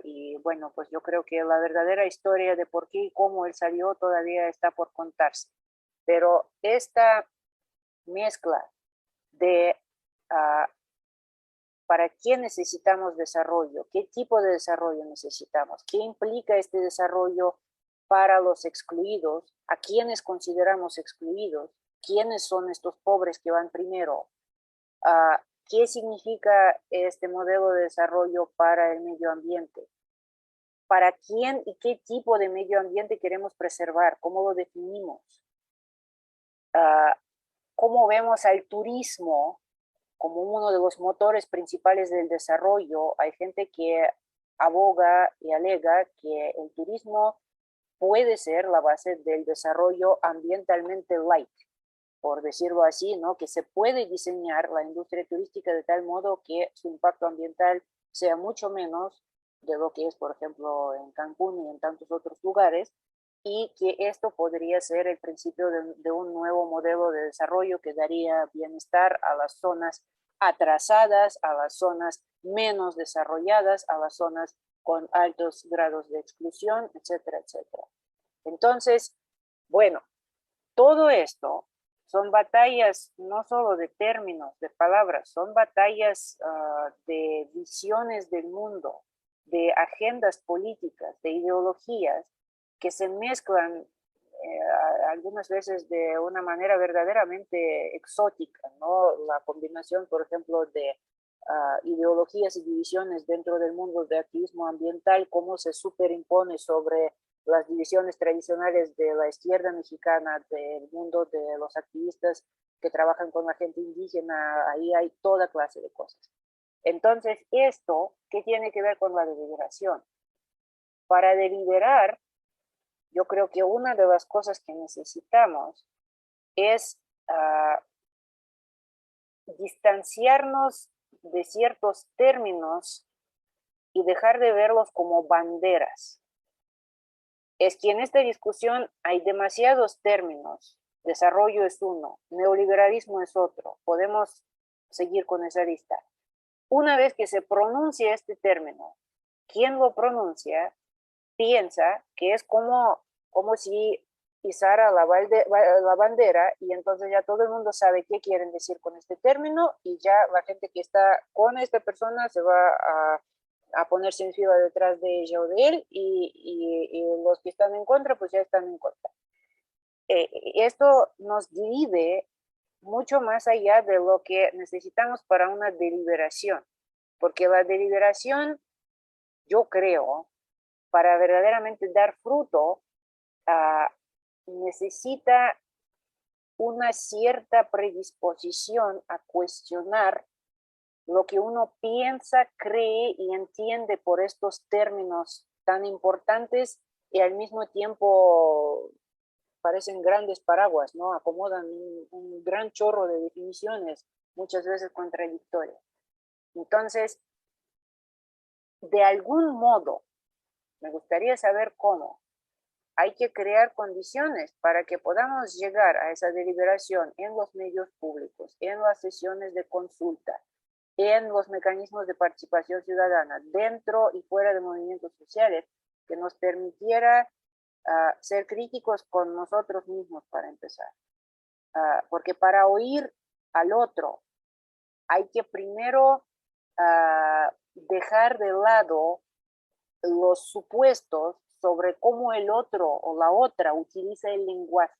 Y bueno, pues yo creo que la verdadera historia de por qué y cómo él salió todavía está por contarse. Pero esta mezcla de ¿para qué necesitamos desarrollo? ¿Qué tipo de desarrollo necesitamos? ¿Qué implica este desarrollo para los excluidos? ¿A quiénes consideramos excluidos? ¿Quiénes son estos pobres que van primero? ¿Qué significa este modelo de desarrollo para el medio ambiente? ¿Para quién y qué tipo de medio ambiente queremos preservar? ¿Cómo lo definimos? ¿Cómo vemos al turismo como uno de los motores principales del desarrollo? Hay gente que aboga y alega que el turismo puede ser la base del desarrollo ambientalmente light, por decirlo así, ¿no? Que se puede diseñar la industria turística de tal modo que su impacto ambiental sea mucho menos de lo que es, por ejemplo, en Cancún y en tantos otros lugares, y que esto podría ser el principio de un nuevo modelo de desarrollo que daría bienestar a las zonas atrasadas, a las zonas menos desarrolladas, a las zonas con altos grados de exclusión, etcétera, etcétera. Entonces, bueno, todo esto son batallas no solo de términos, de palabras, son batallas de visiones del mundo, de agendas políticas, de ideologías que se mezclan algunas veces de una manera verdaderamente exótica, ¿no? La combinación, por ejemplo, de ideologías y divisiones dentro del mundo de activismo ambiental, cómo se superimpone sobre las divisiones tradicionales de la izquierda mexicana, del mundo de los activistas que trabajan con la gente indígena. Ahí hay toda clase de cosas. Entonces, ¿esto qué tiene que ver con la deliberación? Para deliberar, yo creo que una de las cosas que necesitamos es distanciarnos de ciertos términos y dejar de verlos como banderas. Es que en esta discusión hay demasiados términos. Desarrollo es uno, neoliberalismo es otro. Podemos seguir con esa lista. Una vez que se pronuncia este término, quien lo pronuncia piensa que es como si izara la bandera, y entonces ya todo el mundo sabe qué quieren decir con este término, y ya la gente que está con esta persona se va a ponerse en fila detrás de ella o de él, y los que están en contra pues ya están en contra. Esto nos divide mucho más allá de lo que necesitamos para una deliberación, porque la deliberación, yo creo, para verdaderamente dar fruto, necesita una cierta predisposición a cuestionar lo que uno piensa, cree y entiende por estos términos tan importantes, y al mismo tiempo parecen grandes paraguas, ¿no? Acomodan un gran chorro de definiciones, muchas veces contradictorias. Entonces, de algún modo, me gustaría saber cómo, hay que crear condiciones para que podamos llegar a esa deliberación en los medios públicos, en las sesiones de consulta, en los mecanismos de participación ciudadana, dentro y fuera de movimientos sociales, que nos permitiera ser críticos con nosotros mismos para empezar. porque para oír al otro hay que primero dejar de lado los supuestos sobre cómo el otro o la otra utiliza el lenguaje.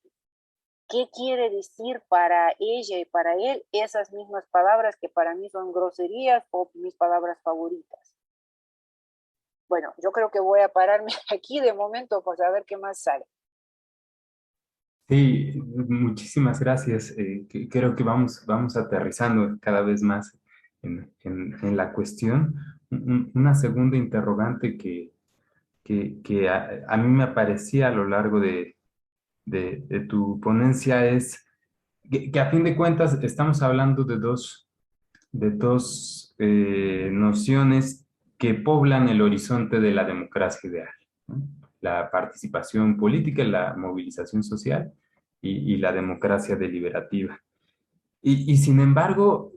¿Qué quiere decir para ella y para él esas mismas palabras que para mí son groserías o mis palabras favoritas? Bueno, yo creo que voy a pararme aquí de momento para saber qué más sale. Sí, muchísimas gracias. Creo que vamos aterrizando cada vez más en la cuestión. Una segunda interrogante que a mí me aparecía a lo largo de tu ponencia es que a fin de cuentas estamos hablando de dos nociones que poblan el horizonte de la democracia ideal, ¿no? La participación política, la movilización social y la democracia deliberativa. Y sin embargo,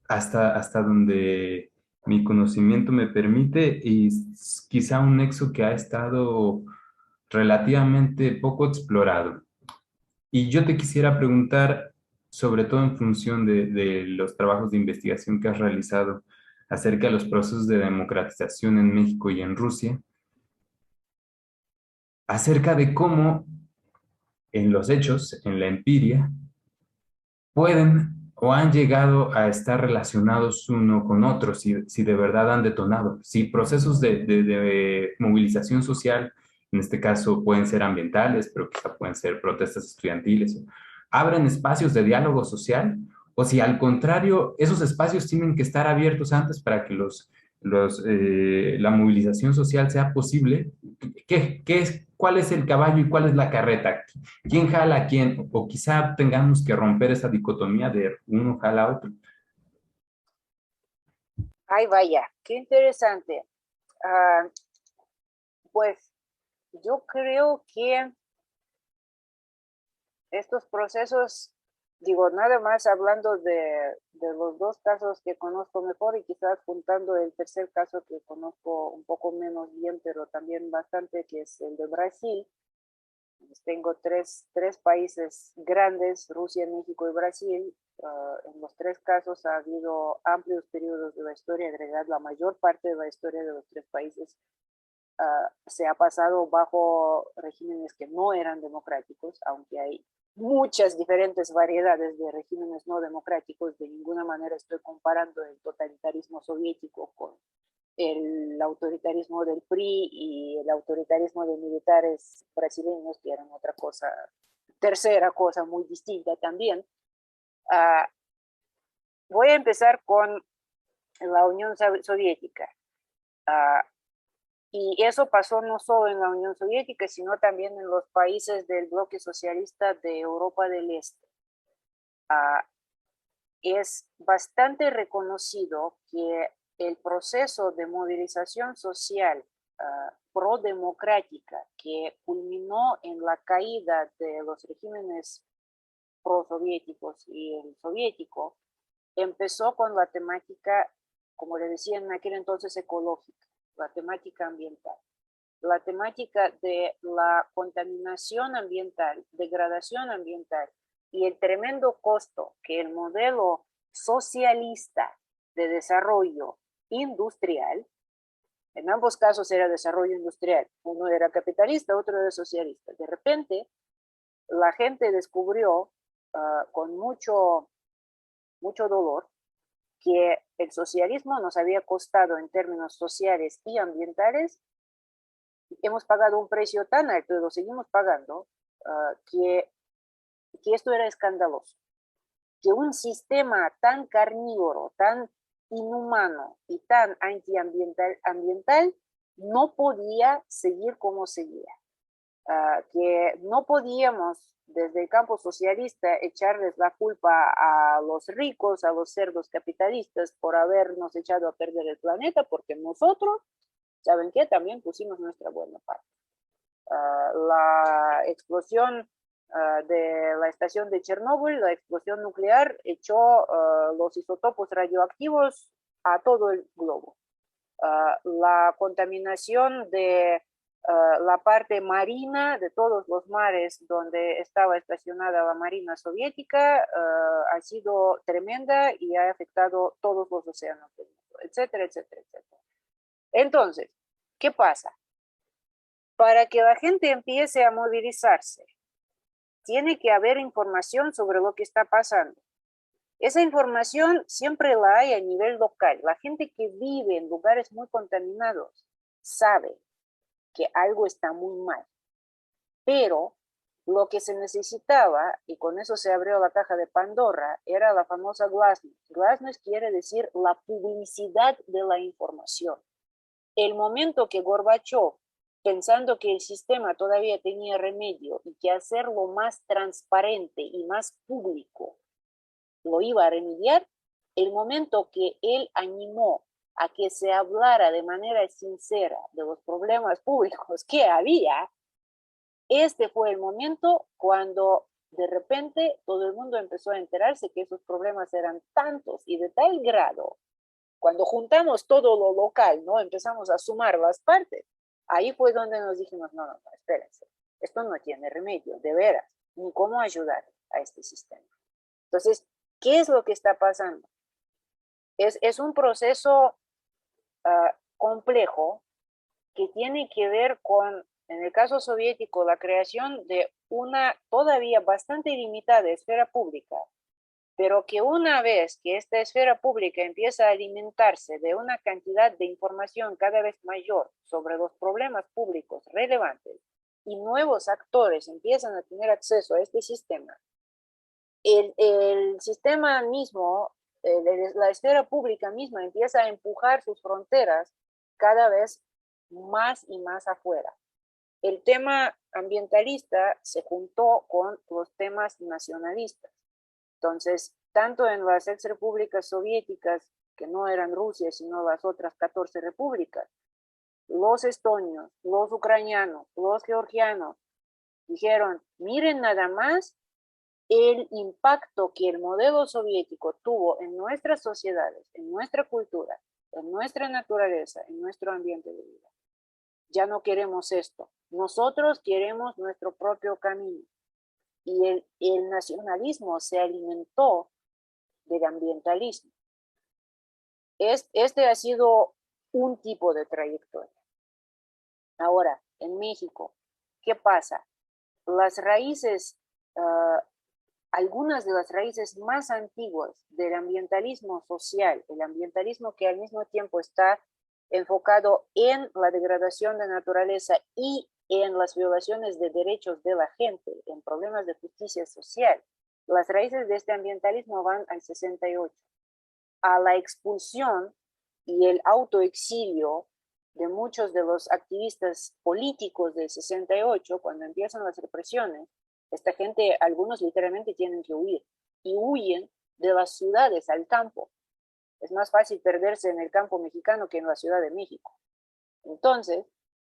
hasta donde mi conocimiento me permite, es quizá un nexo que ha estado relativamente poco explorado. Y yo te quisiera preguntar, sobre todo en función de los trabajos de investigación que has realizado acerca de los procesos de democratización en México y en Rusia, acerca de cómo en los hechos, en la empiria, pueden o han llegado a estar relacionados uno con otro, si de verdad han detonado, si procesos de movilización social, en este caso pueden ser ambientales, pero quizá pueden ser protestas estudiantiles, abren espacios de diálogo social, o si al contrario, esos espacios tienen que estar abiertos antes para que la movilización social sea posible. ¿Cuál es el caballo y cuál es la carreta? ¿Quién jala a quién? O quizá tengamos que romper esa dicotomía de uno jala a otro. Ay, vaya, qué interesante. Pues yo creo que estos procesos, digo, nada más hablando de los dos casos que conozco mejor y quizás juntando el tercer caso que conozco un poco menos bien, pero también bastante, que es el de Brasil. Pues tengo tres países grandes, Rusia, México y Brasil. En los tres casos ha habido amplios periodos de la historia, en realidad la mayor parte de la historia de los tres países se ha pasado bajo regímenes que no eran democráticos, aunque hay muchas diferentes variedades de regímenes no democráticos. De ninguna manera estoy comparando el totalitarismo soviético con el autoritarismo del PRI y el autoritarismo de militares brasileños, que eran otra cosa, tercera cosa muy distinta también. Voy a empezar con la Unión Soviética. Y eso pasó no solo en la Unión Soviética, sino también en los países del bloque socialista de Europa del Este. Es bastante reconocido que el proceso de movilización social pro-democrática que culminó en la caída de los regímenes pro-soviéticos y el soviético empezó con la temática, como le decía en aquel entonces, ecológica, la temática ambiental, la temática de la contaminación ambiental, degradación ambiental y el tremendo costo que el modelo socialista de desarrollo industrial, en ambos casos era desarrollo industrial, uno era capitalista, otro era socialista. De repente, la gente descubrió con mucho dolor que el socialismo nos había costado en términos sociales y ambientales. Hemos pagado un precio tan alto y lo seguimos pagando, que esto era escandaloso. Que un sistema tan carnívoro, tan inhumano y tan antiambiental no podía seguir como seguía. Que no podíamos desde el campo socialista echarles la culpa a los ricos, a los cerdos capitalistas por habernos echado a perder el planeta, porque nosotros, ¿saben qué? También pusimos nuestra buena parte. La explosión de la estación de Chernóbil, la explosión nuclear, echó los isótopos radioactivos a todo el globo. La contaminación de La parte marina de todos los mares donde estaba estacionada la Marina Soviética ha sido tremenda y ha afectado todos los océanos del mundo, etcétera, etcétera, etcétera. Entonces, ¿qué pasa? Para que la gente empiece a movilizarse, tiene que haber información sobre lo que está pasando. Esa información siempre la hay a nivel local. La gente que vive en lugares muy contaminados sabe que algo está muy mal. Pero lo que se necesitaba, y con eso se abrió la caja de Pandora, era la famosa glasnost. Glasnost quiere decir la publicidad de la información. El momento que Gorbachev, pensando que el sistema todavía tenía remedio y que hacerlo más transparente y más público lo iba a remediar, el momento que él animó a que se hablara de manera sincera de los problemas públicos que había, este fue el momento cuando de repente todo el mundo empezó a enterarse que esos problemas eran tantos y de tal grado, cuando juntamos todo lo local, ¿no? Empezamos a sumar las partes, ahí fue donde nos dijimos, no, espérense, esto no tiene remedio, de veras, ni cómo ayudar a este sistema. Entonces, ¿qué es lo que está pasando? Es un proceso complejo que tiene que ver con, en el caso soviético, la creación de una todavía bastante limitada esfera pública, pero que una vez que esta esfera pública empieza a alimentarse de una cantidad de información cada vez mayor sobre los problemas públicos relevantes y nuevos actores empiezan a tener acceso a este sistema, el sistema mismo, la esfera pública misma empieza a empujar sus fronteras cada vez más y más afuera. El tema ambientalista se juntó con los temas nacionalistas. Entonces, tanto en las exrepúblicas soviéticas, que no eran Rusia, sino las otras 14 repúblicas, los estonios, los ucranianos, los georgianos, dijeron, miren nada más el impacto que el modelo soviético tuvo en nuestras sociedades, en nuestra cultura, en nuestra naturaleza, en nuestro ambiente de vida. Ya no queremos esto. Nosotros queremos nuestro propio camino. Y el nacionalismo se alimentó del ambientalismo. Este ha sido un tipo de trayectoria. Ahora, en México, ¿qué pasa? Las raíces, algunas de las raíces más antiguas del ambientalismo social, el ambientalismo que al mismo tiempo está enfocado en la degradación de naturaleza y en las violaciones de derechos de la gente, en problemas de justicia social. Las raíces de este ambientalismo van al 68, a la expulsión y el autoexilio de muchos de los activistas políticos del 68, cuando empiezan las represiones. Esta gente, algunos literalmente tienen que huir, y huyen de las ciudades al campo. Es más fácil perderse en el campo mexicano que en la Ciudad de México. Entonces,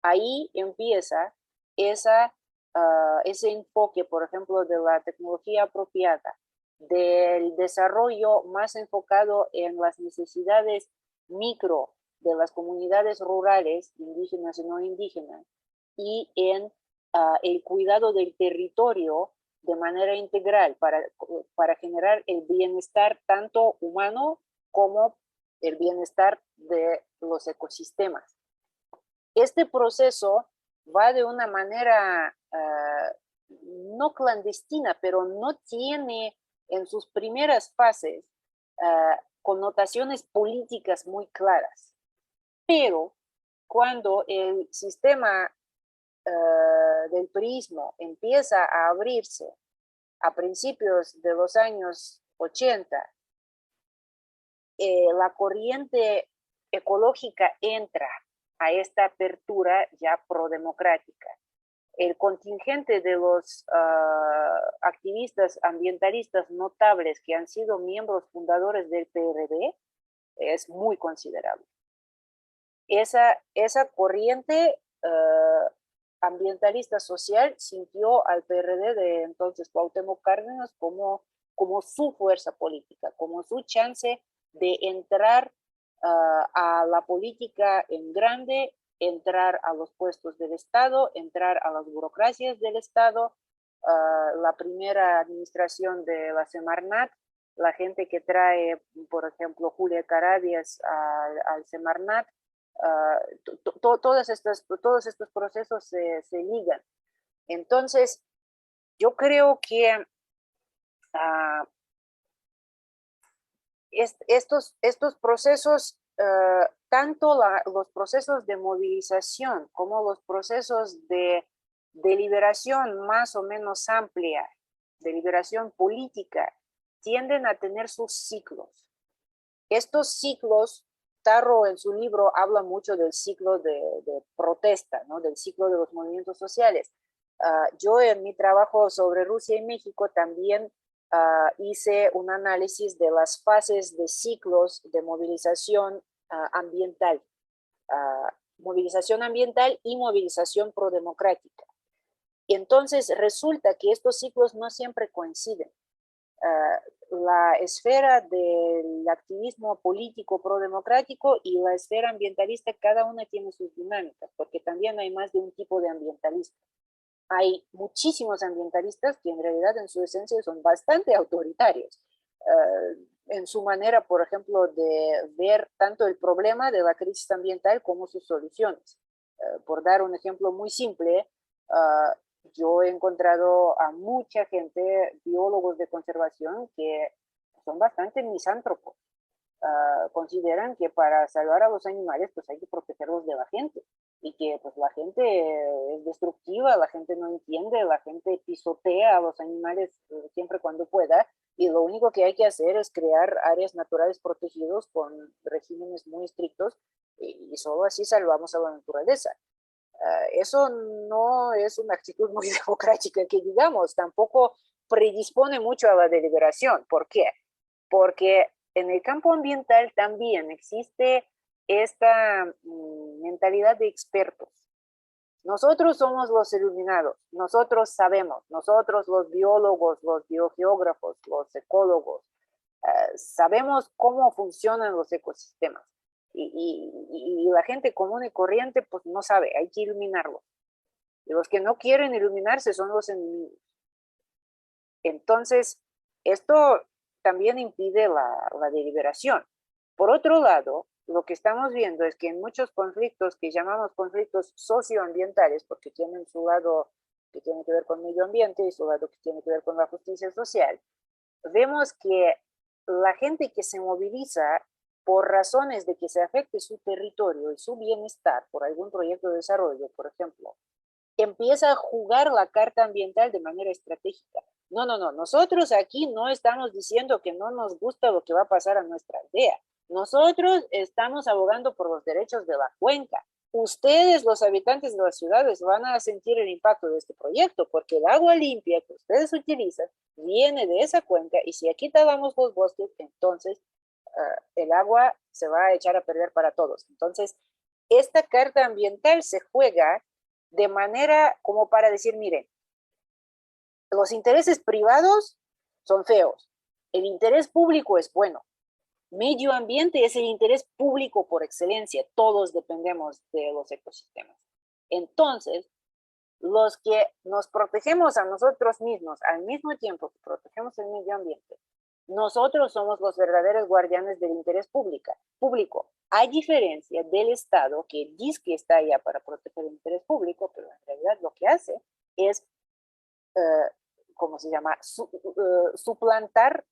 ahí empieza ese enfoque, por ejemplo, de la tecnología apropiada, del desarrollo más enfocado en las necesidades micro de las comunidades rurales, indígenas y no indígenas, y en el cuidado del territorio de manera integral para generar el bienestar tanto humano como el bienestar de los ecosistemas. Este proceso va de una manera no clandestina, pero no tiene en sus primeras fases connotaciones políticas muy claras. Pero cuando el sistema del priismo empieza a abrirse a principios de los años 80, la corriente ecológica entra a esta apertura ya prodemocrática. El contingente de los activistas ambientalistas notables que han sido miembros fundadores del PRD es muy considerable. Esa corriente ambientalista social sintió al PRD de entonces Cuauhtémoc Cárdenas como su fuerza política, como su chance de entrar a la política en grande entrar a los puestos del Estado, entrar a las burocracias del Estado. La primera administración de la Semarnat, la gente que trae, por ejemplo, Julia Carabias al Semarnat, todos estos procesos se ligan. Entonces, yo creo que estos procesos, tanto los procesos de movilización como los procesos de deliberación más o menos amplia, deliberación política, tienden a tener sus ciclos. Estos ciclos, Tarro en su libro habla mucho del ciclo de protesta, ¿no? Del ciclo de los movimientos sociales. Yo en mi trabajo sobre Rusia y México también hice un análisis de las fases de ciclos de movilización ambiental. Movilización ambiental y movilización prodemocrática. Y entonces resulta que estos ciclos no siempre coinciden. La esfera del activismo político prodemocrático y la esfera ambientalista, cada una tiene sus dinámicas, porque también hay más de un tipo de ambientalista. Hay muchísimos ambientalistas que en realidad en su esencia son bastante autoritarios en su manera, por ejemplo, de ver tanto el problema de la crisis ambiental como sus soluciones. Por dar un ejemplo muy simple, yo he encontrado a mucha gente, biólogos de conservación, que son bastante misántropos. Consideran que para salvar a los animales pues hay que protegerlos de la gente y que pues la gente es destructiva, la gente no entiende, la gente pisotea a los animales siempre cuando pueda, y lo único que hay que hacer es crear áreas naturales protegidos con regímenes muy estrictos y solo así salvamos a la naturaleza. Eso no es una actitud muy democrática que digamos, tampoco predispone mucho a la deliberación. ¿Por qué? Porque en el campo ambiental también existe esta mentalidad de expertos. Nosotros somos los iluminados, nosotros sabemos, nosotros los biólogos, los biogeógrafos, los ecólogos, sabemos cómo funcionan los ecosistemas. Y la gente común y corriente pues no sabe, hay que iluminarlos. Y los que no quieren iluminarse son los enemigos. Entonces, esto también impide la deliberación. Por otro lado, lo que estamos viendo es que en muchos conflictos que llamamos conflictos socioambientales, porque tienen su lado que tiene que ver con medio ambiente y su lado que tiene que ver con la justicia social, vemos que la gente que se moviliza por razones de que se afecte su territorio y su bienestar por algún proyecto de desarrollo, por ejemplo, empieza a jugar la carta ambiental de manera estratégica. No, nosotros aquí no estamos diciendo que no nos gusta lo que va a pasar a nuestra aldea. Nosotros estamos abogando por los derechos de la cuenca. Ustedes, los habitantes de las ciudades, van a sentir el impacto de este proyecto porque el agua limpia que ustedes utilizan viene de esa cuenca y si aquí talamos los bosques, entonces el agua se va a echar a perder para todos. Entonces, esta carta ambiental se juega de manera como para decir, miren, los intereses privados son feos, el interés público es bueno. Medio ambiente es el interés público por excelencia, todos dependemos de los ecosistemas. Entonces, los que nos protegemos a nosotros mismos al mismo tiempo que protegemos el medio ambiente, nosotros somos los verdaderos guardianes del interés público, a diferencia del Estado que dice que está allá para proteger el interés público, pero en realidad lo que hace es, ¿cómo se llama?, suplantar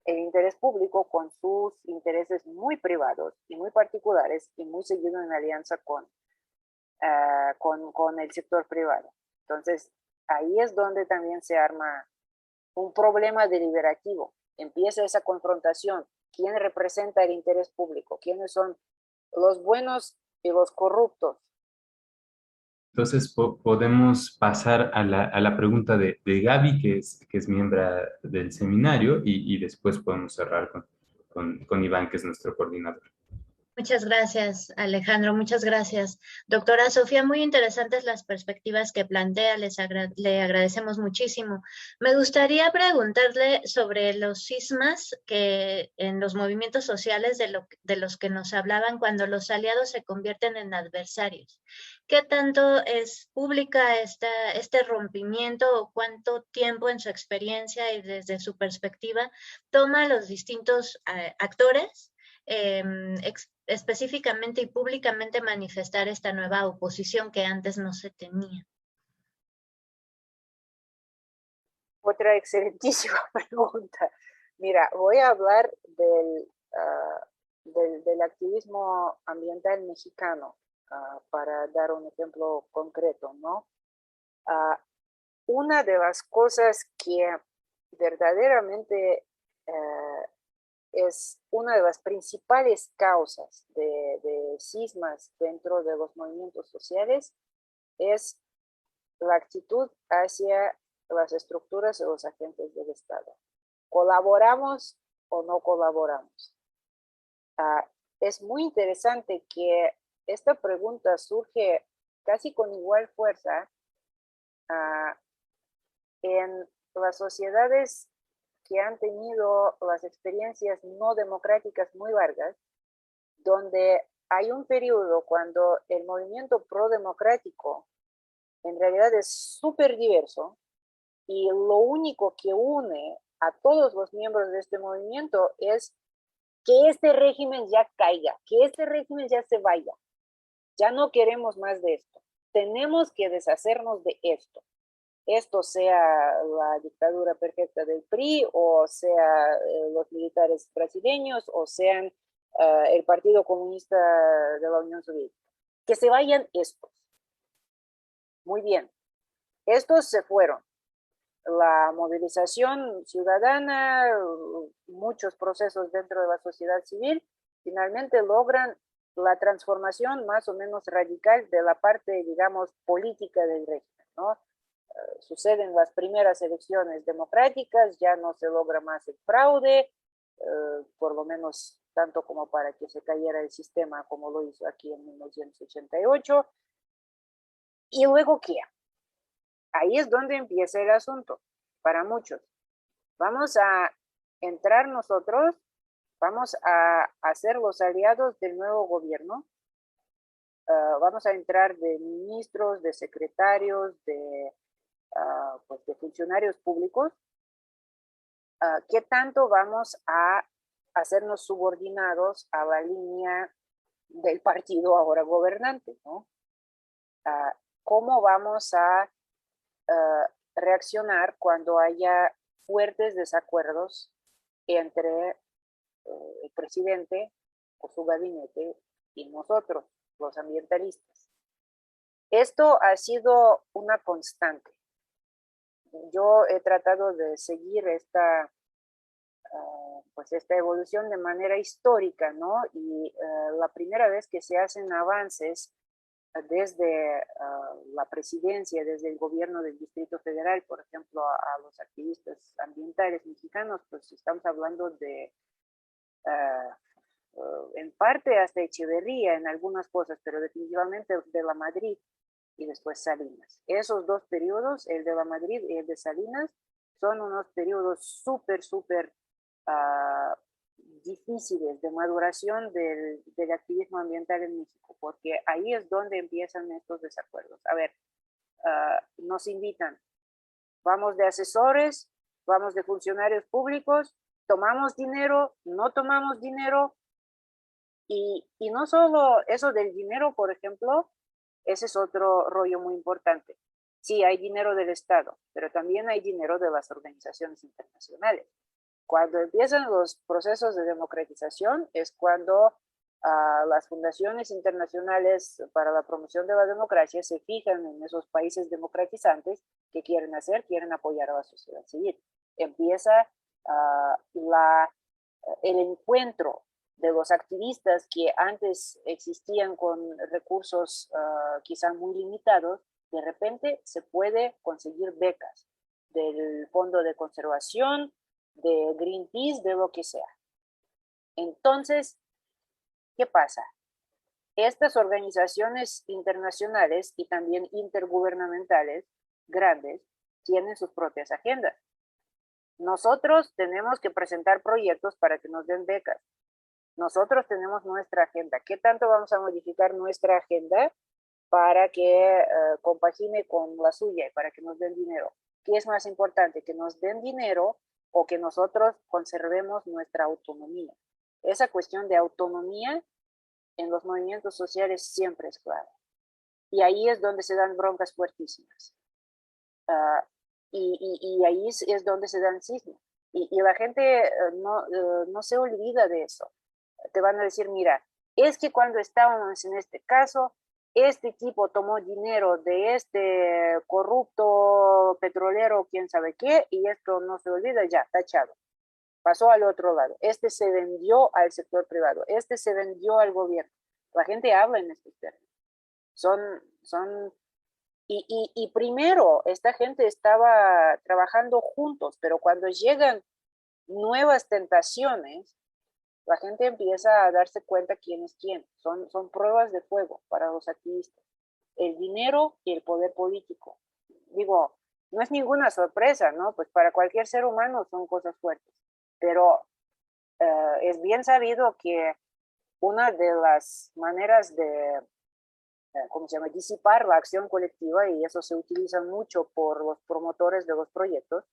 el interés público con sus intereses muy privados y muy particulares y muy seguido en alianza con el sector privado. Entonces, ahí es donde también se arma un problema deliberativo. Empieza esa confrontación. ¿Quién representa el interés público? ¿Quiénes son los buenos y los corruptos? Entonces podemos pasar a la pregunta de Gaby, que es miembro del seminario, y después podemos cerrar con Iván, que es nuestro coordinador. Muchas gracias, Alejandro. Muchas gracias. Doctora Sofía, muy interesantes las perspectivas que plantea. Le agradecemos muchísimo. Me gustaría preguntarle sobre los cismas que en los movimientos sociales de los que nos hablaban cuando los aliados se convierten en adversarios. ¿Qué tanto es pública este rompimiento o cuánto tiempo en su experiencia y desde su perspectiva toma los distintos actores específicamente y públicamente manifestar esta nueva oposición que antes no se tenía? Otra excelentísima pregunta. Mira, voy a hablar del activismo ambiental mexicano para dar un ejemplo concreto, ¿no? Una de las cosas que verdaderamente es una de las principales causas de cismas dentro de los movimientos sociales es la actitud hacia las estructuras de los agentes del Estado. ¿Colaboramos o no colaboramos? Es muy interesante que esta pregunta surge casi con igual fuerza en las sociedades que han tenido las experiencias no democráticas muy largas, donde hay un periodo cuando el movimiento pro-democrático en realidad es súper diverso y lo único que une a todos los miembros de este movimiento es que este régimen ya caiga, que este régimen ya se vaya. Ya no queremos más de esto. Tenemos que deshacernos de esto. Esto sea la dictadura perfecta del PRI, o sea los militares brasileños, o sean el Partido Comunista de la Unión Soviética. Que se vayan estos. Muy bien. Estos se fueron. La movilización ciudadana, muchos procesos dentro de la sociedad civil, finalmente logran la transformación más o menos radical de la parte, digamos, política del régimen, ¿no? Suceden las primeras elecciones democráticas, ya no se logra más el fraude, por lo menos tanto como para que se cayera el sistema como lo hizo aquí en 1988. ¿Y luego qué? Ahí es donde empieza el asunto, para muchos. Vamos a entrar nosotros, vamos a ser los aliados del nuevo gobierno, vamos a entrar de ministros, de secretarios, pues de funcionarios públicos. ¿Qué tanto vamos a hacernos subordinados a la línea del partido ahora gobernante, ¿no? ¿Cómo vamos a reaccionar cuando haya fuertes desacuerdos entre el presidente o su gabinete y nosotros, los ambientalistas? Esto ha sido una constante. Yo he tratado de seguir pues esta evolución de manera histórica, ¿no? Y la primera vez que se hacen avances desde la presidencia, desde el gobierno del Distrito Federal, por ejemplo, a los activistas ambientales mexicanos, pues estamos hablando de, en parte hasta Echeverría en algunas cosas, pero definitivamente de la Madrid y después Salinas. Esos dos periodos, el de la Madrid y el de Salinas, son unos periodos súper difíciles de maduración del activismo ambiental en México, porque ahí es donde empiezan estos desacuerdos. A ver, nos invitan, vamos de asesores, vamos de funcionarios públicos, tomamos dinero, no tomamos dinero, y no solo eso del dinero, por ejemplo, ese es otro rollo muy importante. Sí, hay dinero del Estado, pero también hay dinero de las organizaciones internacionales. Cuando empiezan los procesos de democratización es cuando las fundaciones internacionales para la promoción de la democracia se fijan en esos países democratizantes que quieren hacer, quieren apoyar a la sociedad civil. Empieza el encuentro de los activistas que antes existían con recursos quizá muy limitados. De repente se puede conseguir becas del Fondo de Conservación, de Greenpeace, de lo que sea. Entonces, ¿Qué pasa? Estas organizaciones internacionales y también intergubernamentales grandes tienen sus propias agendas. Nosotros tenemos que presentar proyectos para que nos den becas. Nosotros tenemos nuestra agenda. ¿Qué tanto vamos a modificar nuestra agenda para que compagine con la suya y para que nos den dinero? ¿Qué es más importante, que nos den dinero o que nosotros conservemos nuestra autonomía? Esa cuestión de autonomía en los movimientos sociales siempre es clave. Y ahí es donde se dan broncas fuertísimas. Y ahí es donde se dan cismas. Y la gente no se olvida de eso. Te van a decir, mira, es que cuando estábamos en este caso, este tipo tomó dinero de este corrupto petrolero, quién sabe qué, y esto no se olvida, ya, tachado. Pasó al otro lado. Este se vendió al sector privado. Este se vendió al gobierno. La gente habla en estos términos. Y primero, esta gente estaba trabajando juntos, pero cuando llegan nuevas tentaciones, la gente empieza a darse cuenta quién es quién. Son pruebas de fuego para los activistas. El dinero y el poder político. Digo, no es ninguna sorpresa, ¿no? Pues para cualquier ser humano son cosas fuertes. Pero es bien sabido que una de las maneras de, ¿cómo se llama?, disipar la acción colectiva, y eso se utiliza mucho por los promotores de los proyectos,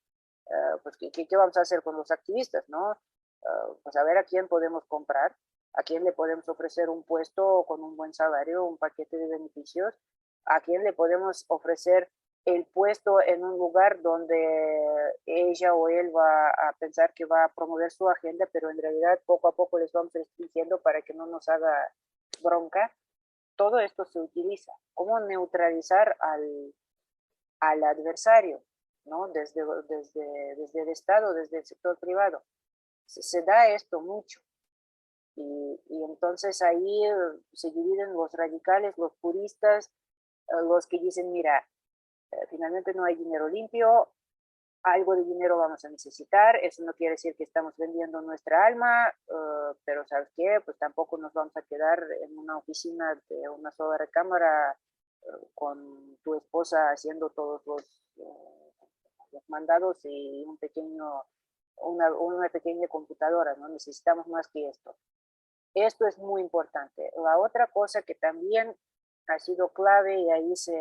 pues ¿qué vamos a hacer con los activistas, no? Pues a ver a quién podemos comprar, a quién le podemos ofrecer un puesto con un buen salario, un paquete de beneficios, a quién le podemos ofrecer el puesto en un lugar donde ella o él va a pensar que va a promover su agenda, pero en realidad poco a poco les vamos restringiendo para que no nos haga bronca. Todo esto se utiliza. ¿Cómo neutralizar al adversario, ¿no? Desde el Estado, desde el sector privado. Se da esto mucho. Y entonces ahí se dividen los radicales, los puristas, los que dicen, mira, finalmente no hay dinero limpio, algo de dinero vamos a necesitar, eso no quiere decir que estamos vendiendo nuestra alma, pero ¿sabes qué? Pues tampoco nos vamos a quedar en una oficina de una sola recámara con tu esposa haciendo todos los mandados y una pequeña computadora, ¿no? Necesitamos más que esto. Esto es muy importante. La otra cosa que también ha sido clave, y ahí se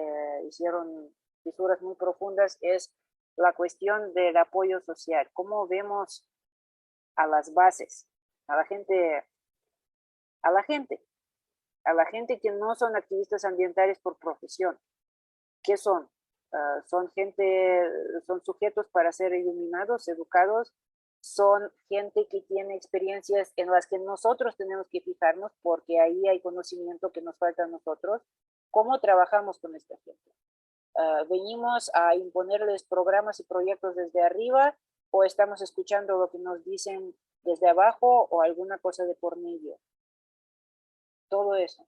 hicieron fisuras muy profundas, es la cuestión del apoyo social. ¿Cómo vemos a las bases, a la gente que no son activistas ambientales por profesión? ¿Qué son? Son sujetos para ser iluminados, educados, son gente que tiene experiencias en las que nosotros tenemos que fijarnos porque ahí hay conocimiento que nos falta a nosotros. ¿Cómo trabajamos con esta gente? ¿Venimos a imponerles programas y proyectos desde arriba o estamos escuchando lo que nos dicen desde abajo o alguna cosa de por medio? Todo eso.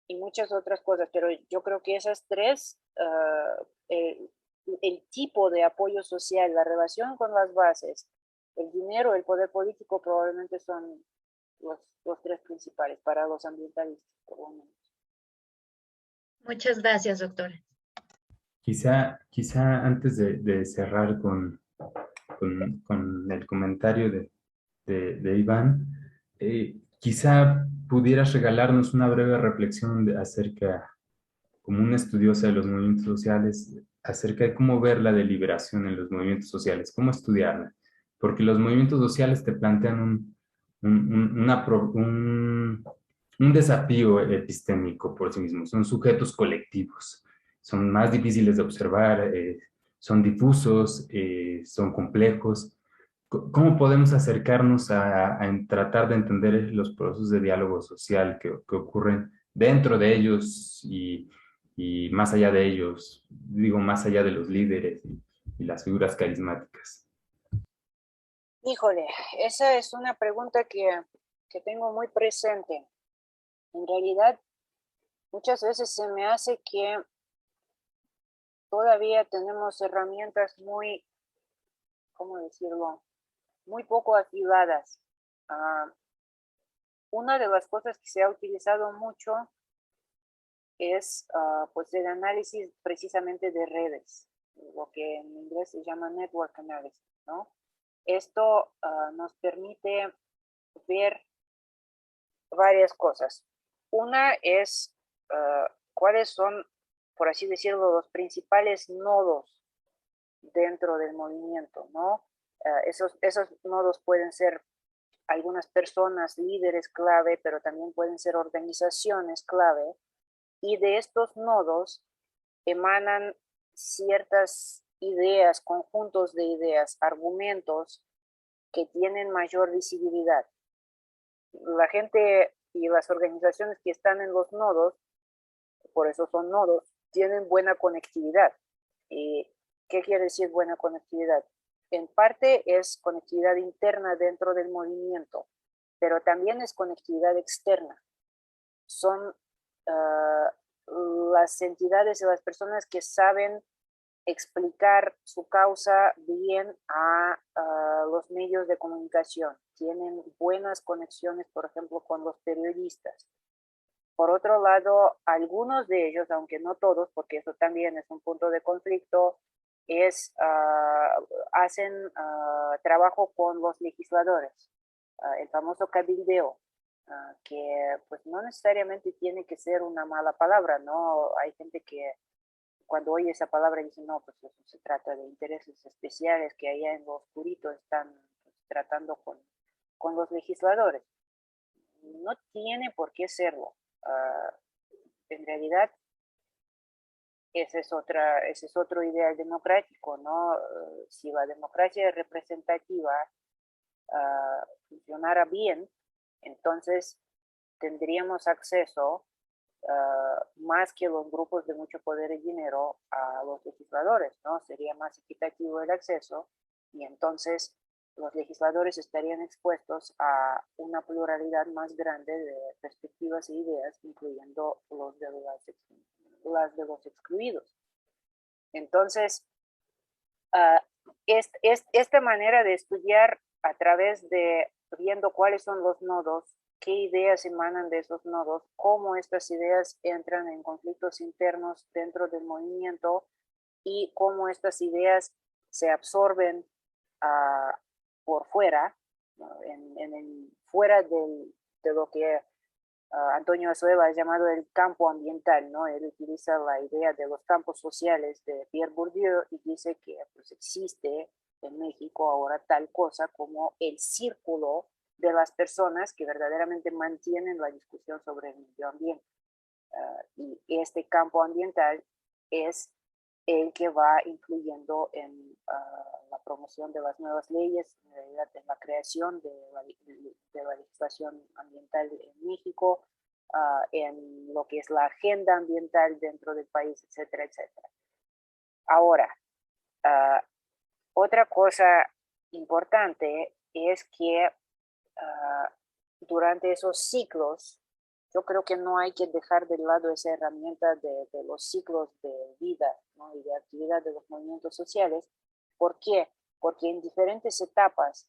Y muchas otras cosas, pero yo creo que esas tres, el tipo de apoyo social, la relación con las bases, el dinero, el poder político, probablemente son los tres principales para los ambientalistas, por lo menos. Muchas gracias, doctora. Quizá antes de cerrar con el comentario de Iván, quizá pudieras regalarnos una breve reflexión acerca, como una estudiosa de los movimientos sociales, acerca de cómo ver la deliberación en los movimientos sociales, cómo estudiarla. Porque los movimientos sociales te plantean un desafío epistémico por sí mismos, son sujetos colectivos, son más difíciles de observar, son difusos, son complejos. ¿Cómo podemos acercarnos a tratar de entender los procesos de diálogo social que ocurren dentro de ellos y más allá de ellos, digo, más allá de los líderes y las figuras carismáticas? Híjole, esa es una pregunta que tengo muy presente. En realidad, muchas veces se me hace que todavía tenemos herramientas muy, ¿cómo decirlo?, muy poco afiladas. una de las cosas que se ha utilizado mucho es pues el análisis precisamente de redes, lo que en inglés se llama network analysis, ¿no? Esto nos permite ver varias cosas. Una es cuáles son, por así decirlo, los principales nodos dentro del movimiento, ¿no? Esos nodos pueden ser algunas personas, líderes clave, pero también pueden ser organizaciones clave, y de estos nodos emanan ciertas ideas, conjuntos de ideas, argumentos que tienen mayor visibilidad. La gente y las organizaciones que están en los nodos, por eso son nodos, tienen buena conectividad. ¿Qué quiere decir buena conectividad? En parte es conectividad interna dentro del movimiento, pero también es conectividad externa. Son las entidades y las personas que saben explicar su causa bien a los medios de comunicación. Tienen buenas conexiones, por ejemplo, con los periodistas. Por otro lado, algunos de ellos, aunque no todos, porque eso también es un punto de conflicto, hacen trabajo con los legisladores, el famoso cabildeo, que pues no necesariamente tiene que ser una mala palabra, ¿no? Hay gente que cuando oye esa palabra dice, no, pues eso se trata de intereses especiales que allá en lo oscurito están pues, tratando con los legisladores. No tiene por qué serlo. En realidad, ese es otro ideal democrático, ¿no? Si la democracia representativa funcionara bien, entonces tendríamos acceso más que los grupos de mucho poder y dinero a los legisladores, ¿no? Sería más equitativo el acceso y entonces los legisladores estarían expuestos a una pluralidad más grande de perspectivas e ideas, incluyendo las de los excluidos. Entonces, esta manera de estudiar a través de viendo cuáles son los nodos, qué ideas emanan de esos nodos, cómo estas ideas entran en conflictos internos dentro del movimiento y cómo estas ideas se absorben por fuera, ¿no? Fuera de lo que Antonio Azueva ha llamado el campo ambiental, ¿no? Él utiliza la idea de los campos sociales de Pierre Bourdieu y dice que pues, existe en México ahora tal cosa como el círculo de las personas que verdaderamente mantienen la discusión sobre el medio ambiente. Y este campo ambiental es el que va influyendo en la promoción de las nuevas leyes, en realidad en la creación de la legislación ambiental en México, en lo que es la agenda ambiental dentro del país, etcétera, etcétera. Ahora, otra cosa importante es que durante esos ciclos, yo creo que no hay que dejar de lado esa herramienta de los ciclos de vida, ¿no? Y de actividad de los movimientos sociales. ¿Por qué? Porque en diferentes etapas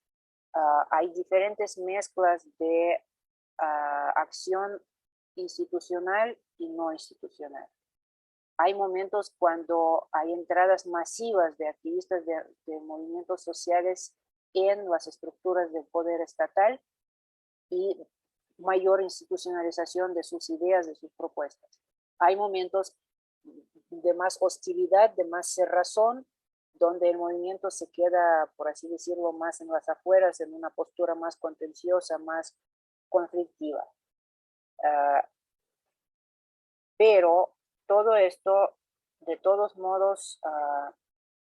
hay diferentes mezclas de acción institucional y no institucional. Hay momentos cuando hay entradas masivas de activistas de movimientos sociales en las estructuras del poder estatal y mayor institucionalización de sus ideas, de sus propuestas. Hay momentos de más hostilidad, de más cerrazón, donde el movimiento se queda, por así decirlo, más en las afueras, en una postura más contenciosa, más conflictiva. Pero todo esto, de todos modos,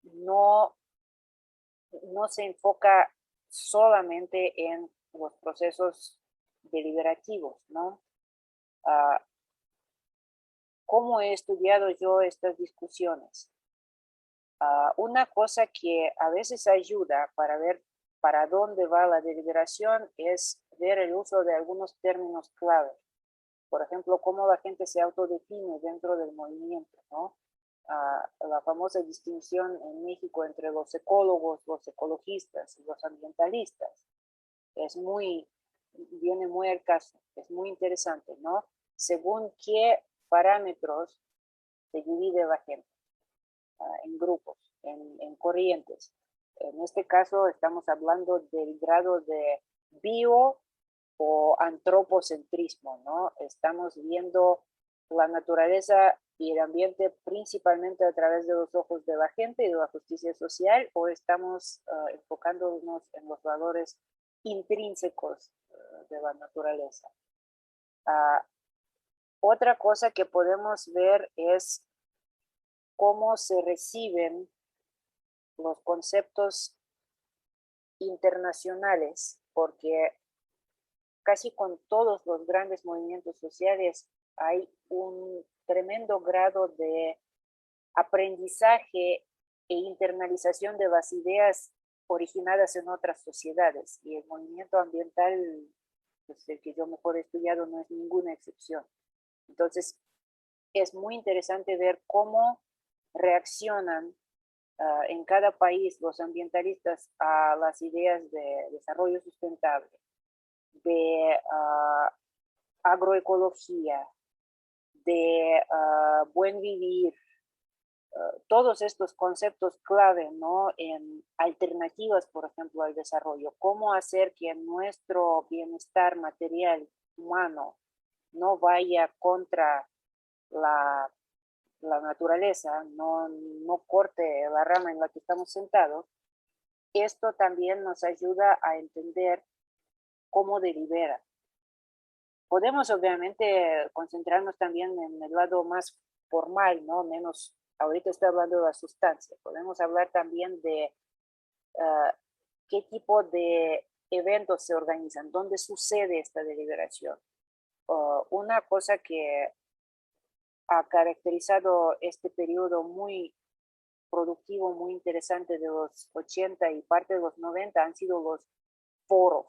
no se enfoca solamente en los procesos deliberativos, ¿no? ¿Cómo he estudiado yo estas discusiones? Una cosa que a veces ayuda para ver para dónde va la deliberación es ver el uso de algunos términos clave. Por ejemplo, cómo la gente se autodefine dentro del movimiento, ¿no? La famosa distinción en México entre los ecólogos, los ecologistas y los ambientalistas es muy viene muy al caso, es muy interesante, ¿no? Según qué parámetros se divide la gente en grupos, en corrientes. En este caso estamos hablando del grado de bio o antropocentrismo, ¿no? Estamos viendo la naturaleza y el ambiente principalmente a través de los ojos de la gente y de la justicia social, o estamos enfocándonos en los valores intrínsecos de la naturaleza. Otra cosa que podemos ver es cómo se reciben los conceptos internacionales, porque casi con todos los grandes movimientos sociales hay un tremendo grado de aprendizaje e internalización de las ideas originadas en otras sociedades, y el movimiento ambiental, pues el que yo mejor he estudiado, no es ninguna excepción. Entonces, es muy interesante ver cómo reaccionan en cada país los ambientalistas a las ideas de desarrollo sustentable, de agroecología, de buen vivir, todos estos conceptos clave, ¿no? En alternativas, por ejemplo, al desarrollo. Cómo hacer que nuestro bienestar material humano no vaya contra la naturaleza, no corte la rama en la que estamos sentados. Esto también nos ayuda a entender cómo delibera. Podemos obviamente concentrarnos también en el lado más formal, ¿no? Menos, ahorita estoy hablando de la sustancia. Podemos hablar también de qué tipo de eventos se organizan, dónde sucede esta deliberación. Una cosa que ha caracterizado este periodo muy productivo, muy interesante de los 80 y parte de los 90 han sido los foros,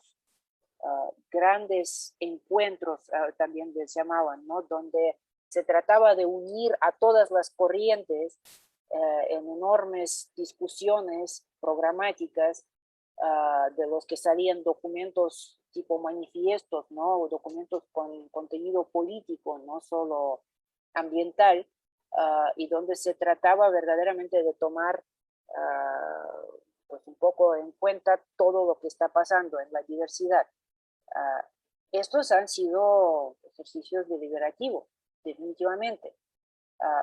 grandes encuentros también les llamaban, ¿no? Donde se trataba de unir a todas las corrientes en enormes discusiones programáticas de los que salían documentos tipo manifiestos, ¿no? O documentos con contenido político, no solo ambiental, y donde se trataba verdaderamente de tomar pues un poco en cuenta todo lo que está pasando en la diversidad. Estos han sido ejercicios deliberativos, definitivamente,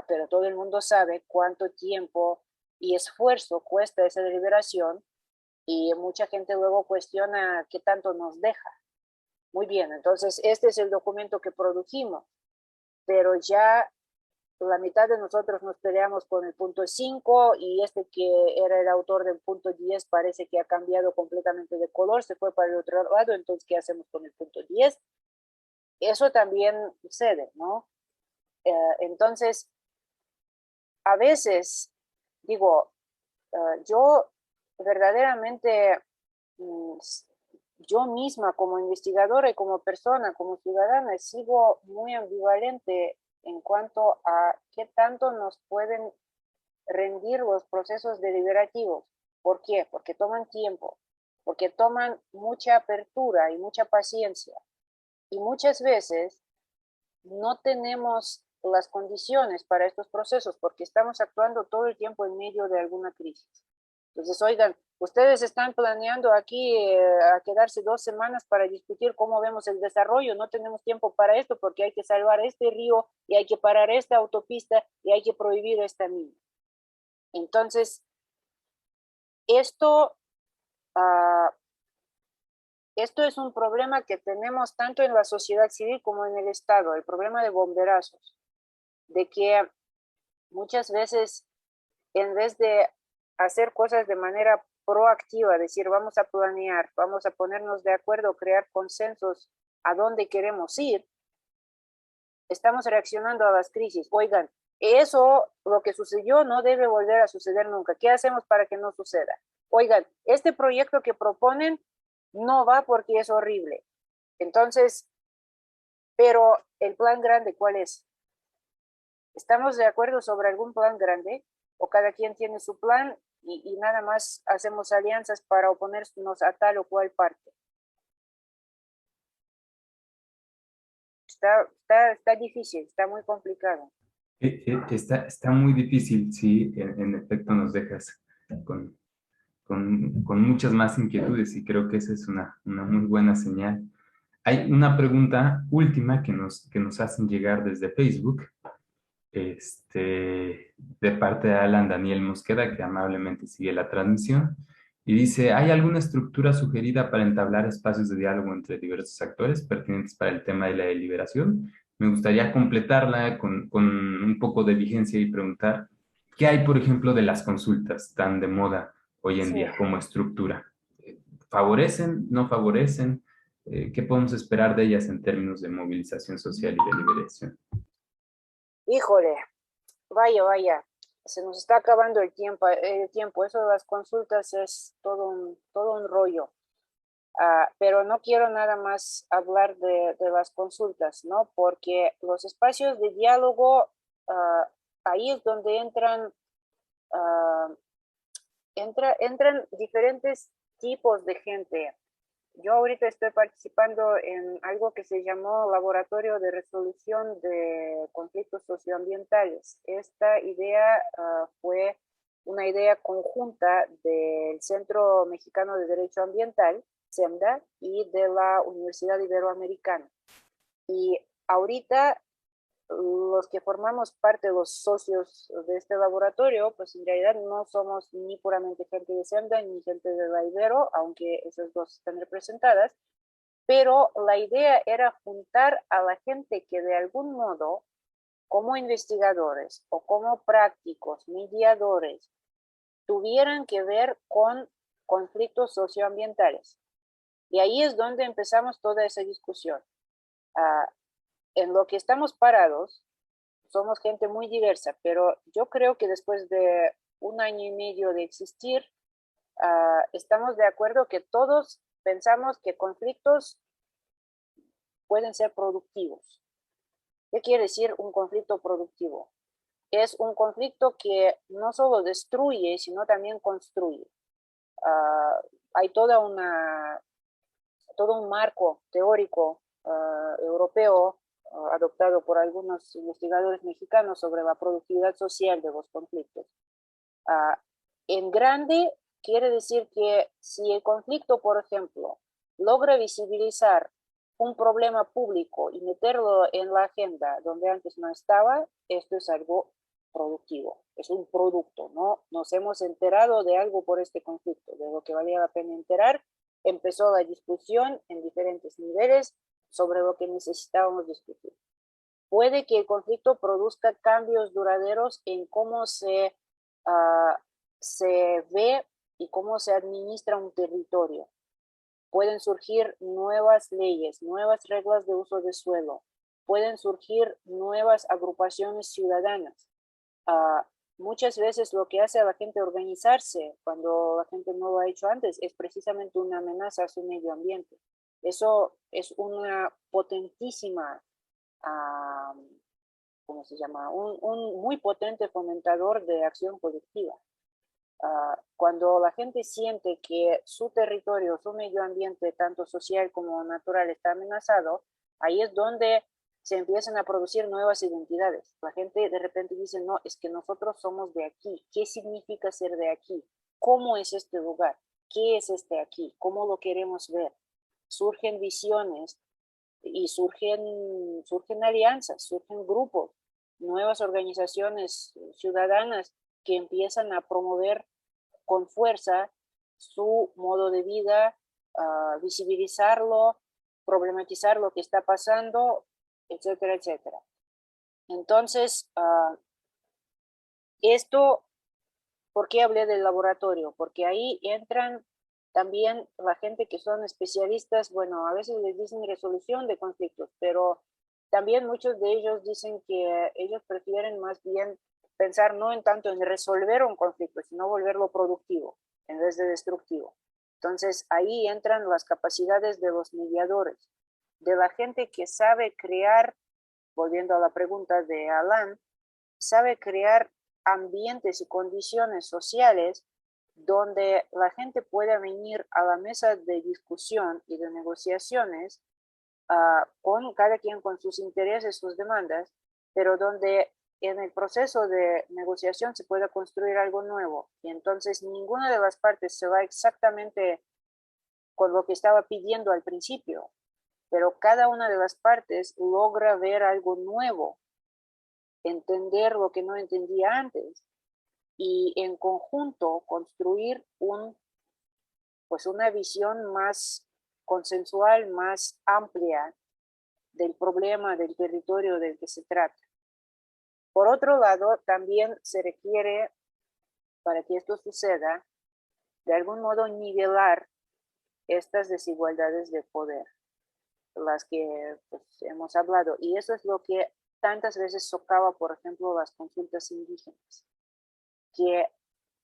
pero todo el mundo sabe cuánto tiempo y esfuerzo cuesta esa deliberación, y mucha gente luego cuestiona qué tanto nos deja. Muy bien, entonces este es el documento que produjimos, pero ya la mitad de nosotros nos peleamos con el punto 5 y este que era el autor del punto 10 parece que ha cambiado completamente de color, se fue para el otro lado, entonces ¿qué hacemos con el punto 10? Eso también sucede, ¿no? Entonces, a veces, digo, yo verdaderamente, yo misma como investigadora y como persona, como ciudadana, sigo muy ambivalente en cuanto a qué tanto nos pueden rendir los procesos deliberativos. ¿Por qué? Porque toman tiempo, porque toman mucha apertura y mucha paciencia. Y muchas veces no tenemos las condiciones para estos procesos porque estamos actuando todo el tiempo en medio de alguna crisis. Entonces, oigan, ustedes están planeando aquí a quedarse 2 semanas para discutir cómo vemos el desarrollo. No tenemos tiempo para esto porque hay que salvar este río y hay que parar esta autopista y hay que prohibir esta mina. Entonces, esto es un problema que tenemos tanto en la sociedad civil como en el Estado, el problema de bomberazos, de que muchas veces en vez de hacer cosas de manera proactiva, decir vamos a planear, vamos a ponernos de acuerdo, crear consensos a dónde queremos ir, estamos reaccionando a las crisis. Oigan, eso, lo que sucedió no debe volver a suceder nunca. ¿Qué hacemos para que no suceda? Oigan, este proyecto que proponen no va porque es horrible. Entonces, pero el plan grande, ¿cuál es? ¿Estamos de acuerdo sobre algún plan grande? ¿O cada quien tiene su plan y nada más hacemos alianzas para oponernos a tal o cual parte? está difícil, está muy complicado. Está muy difícil, sí, en efecto nos dejas con, con muchas más inquietudes y creo que esa es una muy buena señal. Hay una pregunta última que nos hacen llegar desde Facebook, de parte de Alan Daniel Mosqueda, que amablemente sigue la transmisión, y dice, ¿hay alguna estructura sugerida para entablar espacios de diálogo entre diversos actores pertinentes para el tema de la deliberación? Me gustaría completarla con un poco de vigencia y preguntar, ¿qué hay, por ejemplo, de las consultas tan de moda hoy en Sí. día como estructura? ¿Favorecen? ¿No favorecen? ¿Qué podemos esperar de ellas en términos de movilización social y deliberación? Híjole, vaya, se nos está acabando el tiempo. Eso de las consultas es todo un rollo. Pero no quiero nada más hablar de las consultas, ¿no? Porque los espacios de diálogo, ahí es donde entran diferentes tipos de gente. Yo ahorita estoy participando en algo que se llamó Laboratorio de Resolución de Conflictos Socioambientales. Esta idea fue una idea conjunta del Centro Mexicano de Derecho Ambiental, CEMDA, y de la Universidad Iberoamericana. Y ahorita los que formamos parte, los socios de este laboratorio, pues en realidad no somos ni puramente gente de CEMDA ni gente de la Ibero, aunque esas dos están representadas, pero la idea era juntar a la gente que de algún modo, como investigadores o como prácticos, mediadores, tuvieran que ver con conflictos socioambientales. Y ahí es donde empezamos toda esa discusión. En lo que estamos parados, somos gente muy diversa, pero yo creo que después de 1 año y medio de existir, estamos de acuerdo que todos pensamos que conflictos pueden ser productivos. ¿Qué quiere decir un conflicto productivo? Es un conflicto que no solo destruye, sino también construye. Hay todo un marco teórico europeo adoptado por algunos investigadores mexicanos sobre la productividad social de los conflictos. En grande quiere decir que si el conflicto, por ejemplo, logra visibilizar un problema público y meterlo en la agenda donde antes no estaba, esto es algo productivo, es un producto, ¿no? Nos hemos enterado de algo por este conflicto, de lo que valía la pena enterar. Empezó la discusión en diferentes niveles sobre lo que necesitábamos discutir. Puede que el conflicto produzca cambios duraderos en cómo se ve y cómo se administra un territorio. Pueden surgir nuevas leyes, nuevas reglas de uso de suelo, pueden surgir nuevas agrupaciones ciudadanas. Muchas veces lo que hace a la gente organizarse cuando la gente no lo ha hecho antes es precisamente una amenaza a su medio ambiente. Eso es una potentísima, ¿cómo se llama? Un muy potente fomentador de acción colectiva. Cuando la gente siente que su territorio, su medio ambiente, tanto social como natural, está amenazado, ahí es donde se empiezan a producir nuevas identidades. La gente de repente dice, no, es que nosotros somos de aquí. ¿Qué significa ser de aquí? ¿Cómo es este lugar? ¿Qué es este aquí? ¿Cómo lo queremos ver? Surgen visiones y surgen alianzas, surgen grupos, nuevas organizaciones ciudadanas que empiezan a promover con fuerza su modo de vida, visibilizarlo, problematizar lo que está pasando, etcétera, etcétera. Entonces, esto, ¿por qué hablé del laboratorio? Porque ahí entran también la gente que son especialistas, bueno, a veces les dicen resolución de conflictos, pero también muchos de ellos dicen que ellos prefieren más bien pensar no en tanto en resolver un conflicto, sino volverlo productivo en vez de destructivo. Entonces, ahí entran las capacidades de los mediadores, de la gente que sabe crear, volviendo a la pregunta de Alan, sabe crear ambientes y condiciones sociales donde la gente pueda venir a la mesa de discusión y de negociaciones con cada quien con sus intereses, sus demandas, pero donde en el proceso de negociación se pueda construir algo nuevo. Y entonces ninguna de las partes se va exactamente con lo que estaba pidiendo al principio, pero cada una de las partes logra ver algo nuevo, entender lo que no entendía antes y en conjunto construir pues una visión más consensual, más amplia del problema, del territorio del que se trata. Por otro lado, también se requiere, para que esto suceda, de algún modo nivelar estas desigualdades de poder, las que pues, hemos hablado. Y eso es lo que tantas veces socava, por ejemplo, las consultas indígenas, que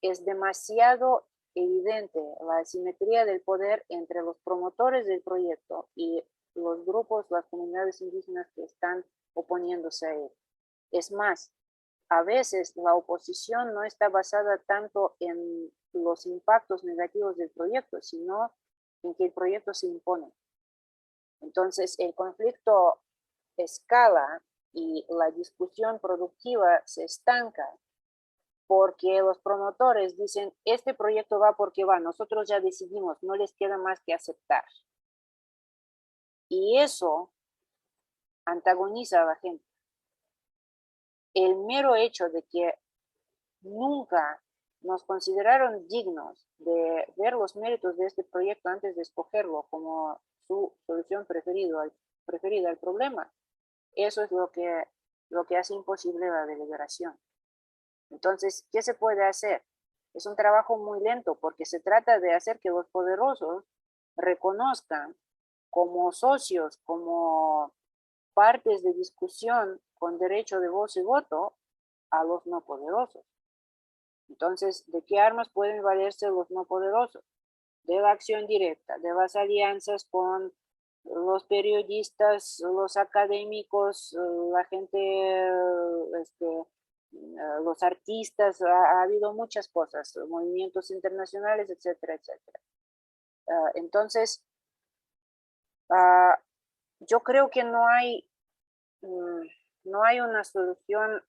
es demasiado evidente la asimetría del poder entre los promotores del proyecto y los grupos, las comunidades indígenas que están oponiéndose a él. Es más, a veces la oposición no está basada tanto en los impactos negativos del proyecto, sino en que el proyecto se impone. Entonces, el conflicto escala y la discusión productiva se estanca porque los promotores dicen, este proyecto va porque va, nosotros ya decidimos, no les queda más que aceptar. Y eso antagoniza a la gente. El mero hecho de que nunca nos consideraron dignos de ver los méritos de este proyecto antes de escogerlo como su solución preferida al problema, eso es lo que hace imposible la deliberación. Entonces, ¿qué se puede hacer? Es un trabajo muy lento porque se trata de hacer que los poderosos reconozcan como socios, como partes de discusión con derecho de voz y voto a los no poderosos. Entonces, ¿de qué armas pueden valerse los no poderosos? De la acción directa, de las alianzas con los periodistas, los académicos, la gente, los artistas, ha habido muchas cosas, movimientos internacionales, etcétera, etcétera. Entonces, yo creo que no hay una solución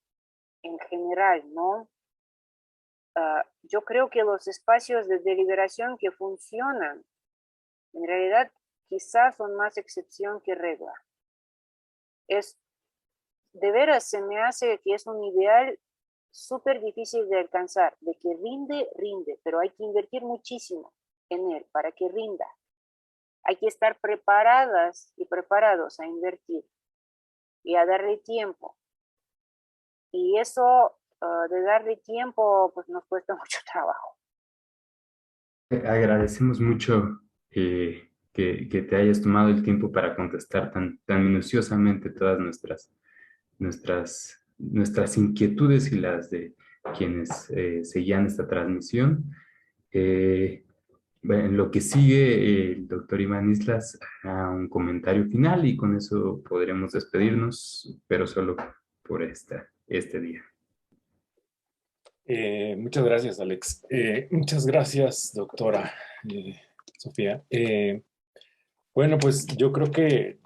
en general, ¿no? Yo creo que los espacios de deliberación que funcionan, en realidad, quizás son más excepción que regla. De veras, se me hace que es un ideal súper difícil de alcanzar, de que rinde, pero hay que invertir muchísimo en él para que rinda. Hay que estar preparadas y preparados a invertir y a darle tiempo. Y eso de darle tiempo, pues nos cuesta mucho trabajo. Agradecemos mucho que te hayas tomado el tiempo para contestar tan minuciosamente todas nuestras inquietudes y las de quienes seguían esta transmisión. Bueno, en lo que sigue, el doctor Iván Islas hará un comentario final y con eso podremos despedirnos, pero solo por este día. Muchas gracias, Alex. Muchas gracias, doctora Sofía. Bueno, pues yo creo que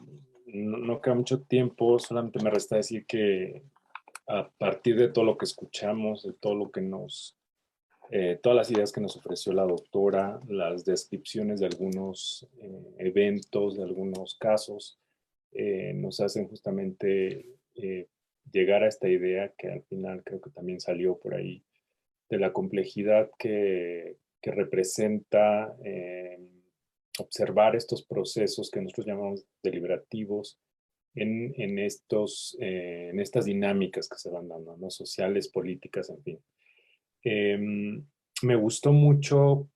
no queda mucho tiempo, solamente me resta decir que a partir de todo lo que escuchamos, de todo lo que todas las ideas que nos ofreció la doctora, las descripciones de algunos eventos, de algunos casos, nos hacen justamente llegar a esta idea que al final creo que también salió por ahí, de la complejidad que representa observar estos procesos que nosotros llamamos deliberativos en estas dinámicas que se van dando, ¿no? Sociales, políticas, en fin. Me gustó mucho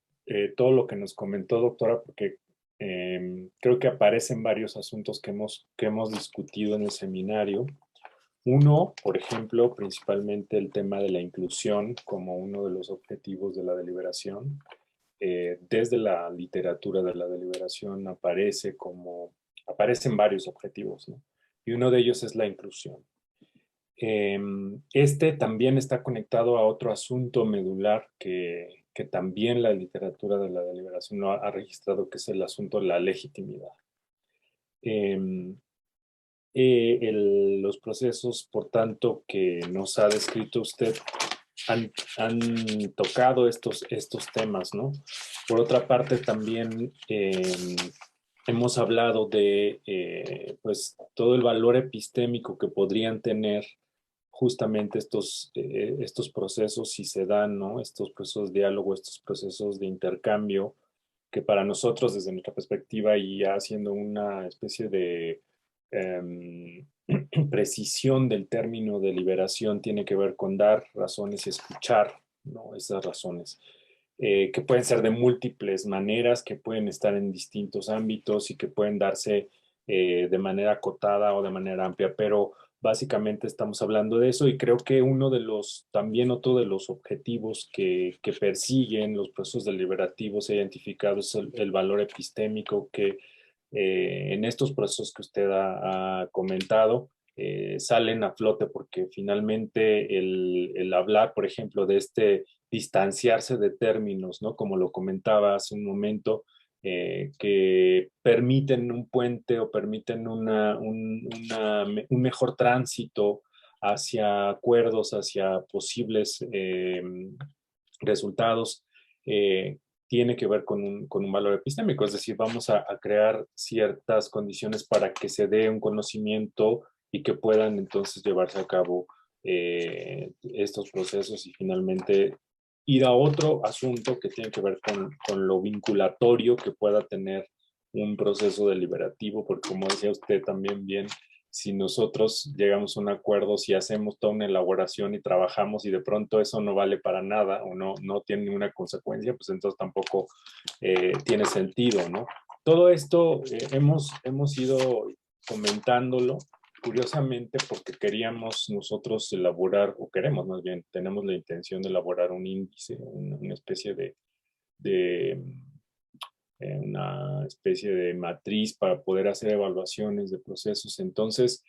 todo lo que nos comentó, doctora, porque creo que aparecen varios asuntos que hemos discutido en el seminario. Uno, por ejemplo, principalmente el tema de la inclusión como uno de los objetivos de la deliberación. Desde la literatura de la deliberación aparecen varios objetivos, ¿no? Y uno de ellos es la inclusión. Este también está conectado a otro asunto medular que también la literatura de la deliberación ha registrado, que es el asunto de la legitimidad. Los procesos, por tanto, que nos ha descrito usted han tocado estos temas, ¿no? Por otra parte, también hemos hablado de pues, todo el valor epistémico que podrían tener justamente estos procesos si se dan, ¿no? Estos procesos de diálogo, estos procesos de intercambio, que para nosotros, desde nuestra perspectiva, y ya haciendo una especie de precisión del término de liberación, tiene que ver con dar razones y escuchar, ¿no? Esas razones, que pueden ser de múltiples maneras, que pueden estar en distintos ámbitos y que pueden darse de manera acotada o de manera amplia, pero básicamente estamos hablando de eso y creo que también otro de los objetivos que persiguen los procesos deliberativos identificados es el valor epistémico que en estos procesos que usted ha comentado salen a flote porque finalmente el hablar, por ejemplo, de distanciarse de términos, ¿no? Como lo comentaba hace un momento, que permiten un puente o permiten un mejor tránsito hacia acuerdos, hacia posibles resultados, tiene que ver con un valor epistémico, es decir, vamos a crear ciertas condiciones para que se dé un conocimiento y que puedan entonces llevarse a cabo estos procesos y finalmente ir a otro asunto que tiene que ver con lo vinculatorio que pueda tener un proceso deliberativo, porque como decía usted también bien, si nosotros llegamos a un acuerdo, si hacemos toda una elaboración y trabajamos y de pronto eso no vale para nada o no tiene ninguna consecuencia, pues entonces tampoco tiene sentido, ¿no? Todo esto hemos ido comentándolo curiosamente porque queríamos nosotros elaborar, o queremos más bien, tenemos la intención de elaborar un índice, una especie una especie de matriz para poder hacer evaluaciones de procesos. Entonces,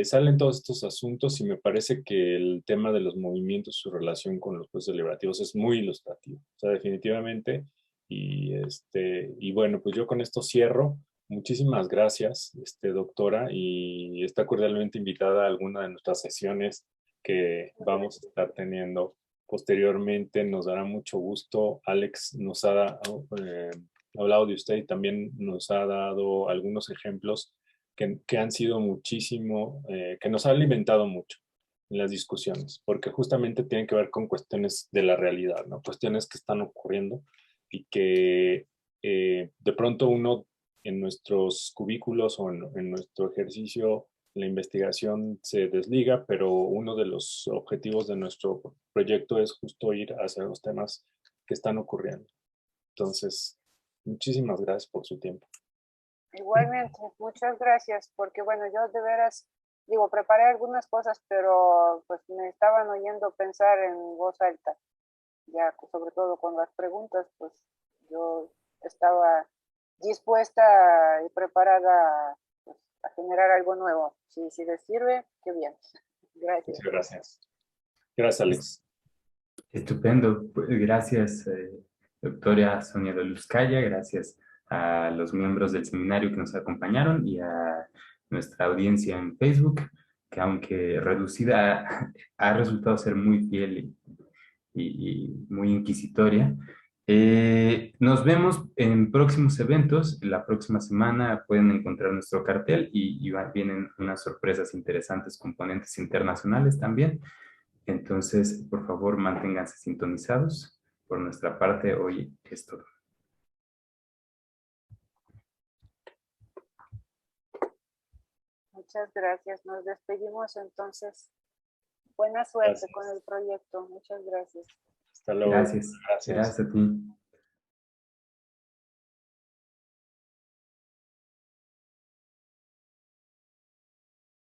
salen todos estos asuntos y me parece que el tema de los movimientos, su relación con los procesos deliberativos es muy ilustrativo. O sea, definitivamente. Y bueno, pues yo con esto cierro. Muchísimas gracias, doctora, y está cordialmente invitada a alguna de nuestras sesiones que vamos a estar teniendo posteriormente. Nos dará mucho gusto. Alex nos ha hablado de usted y también nos ha dado algunos ejemplos que han sido muchísimo, que nos ha alimentado mucho en las discusiones, porque justamente tienen que ver con cuestiones de la realidad, ¿no? Cuestiones que están ocurriendo y que de pronto uno en nuestros cubículos o en nuestro ejercicio, la investigación se desliga, pero uno de los objetivos de nuestro proyecto es justo ir hacia los temas que están ocurriendo. Entonces, muchísimas gracias por su tiempo. Igualmente, muchas gracias, porque bueno, yo de veras, digo, preparé algunas cosas, pero pues me estaban oyendo pensar en voz alta, ya sobre todo con las preguntas, pues yo estaba dispuesta y preparada pues, a generar algo nuevo. Si les sirve, qué bien. Gracias. Muchas gracias. Gracias, Alex. Estupendo. Gracias, doctora Sonia de Luzcaya. Gracias a los miembros del seminario que nos acompañaron y a nuestra audiencia en Facebook, que aunque reducida, ha resultado ser muy fiel y muy inquisitoria. Nos vemos en próximos eventos. La próxima semana pueden encontrar nuestro cartel y vienen unas sorpresas interesantes, componentes internacionales también. Entonces, por favor, manténganse sintonizados. Por nuestra parte, hoy es todo. Muchas gracias. Nos despedimos entonces. Buena suerte con el proyecto. Muchas gracias. Hasta luego. Gracias. Gracias a ti.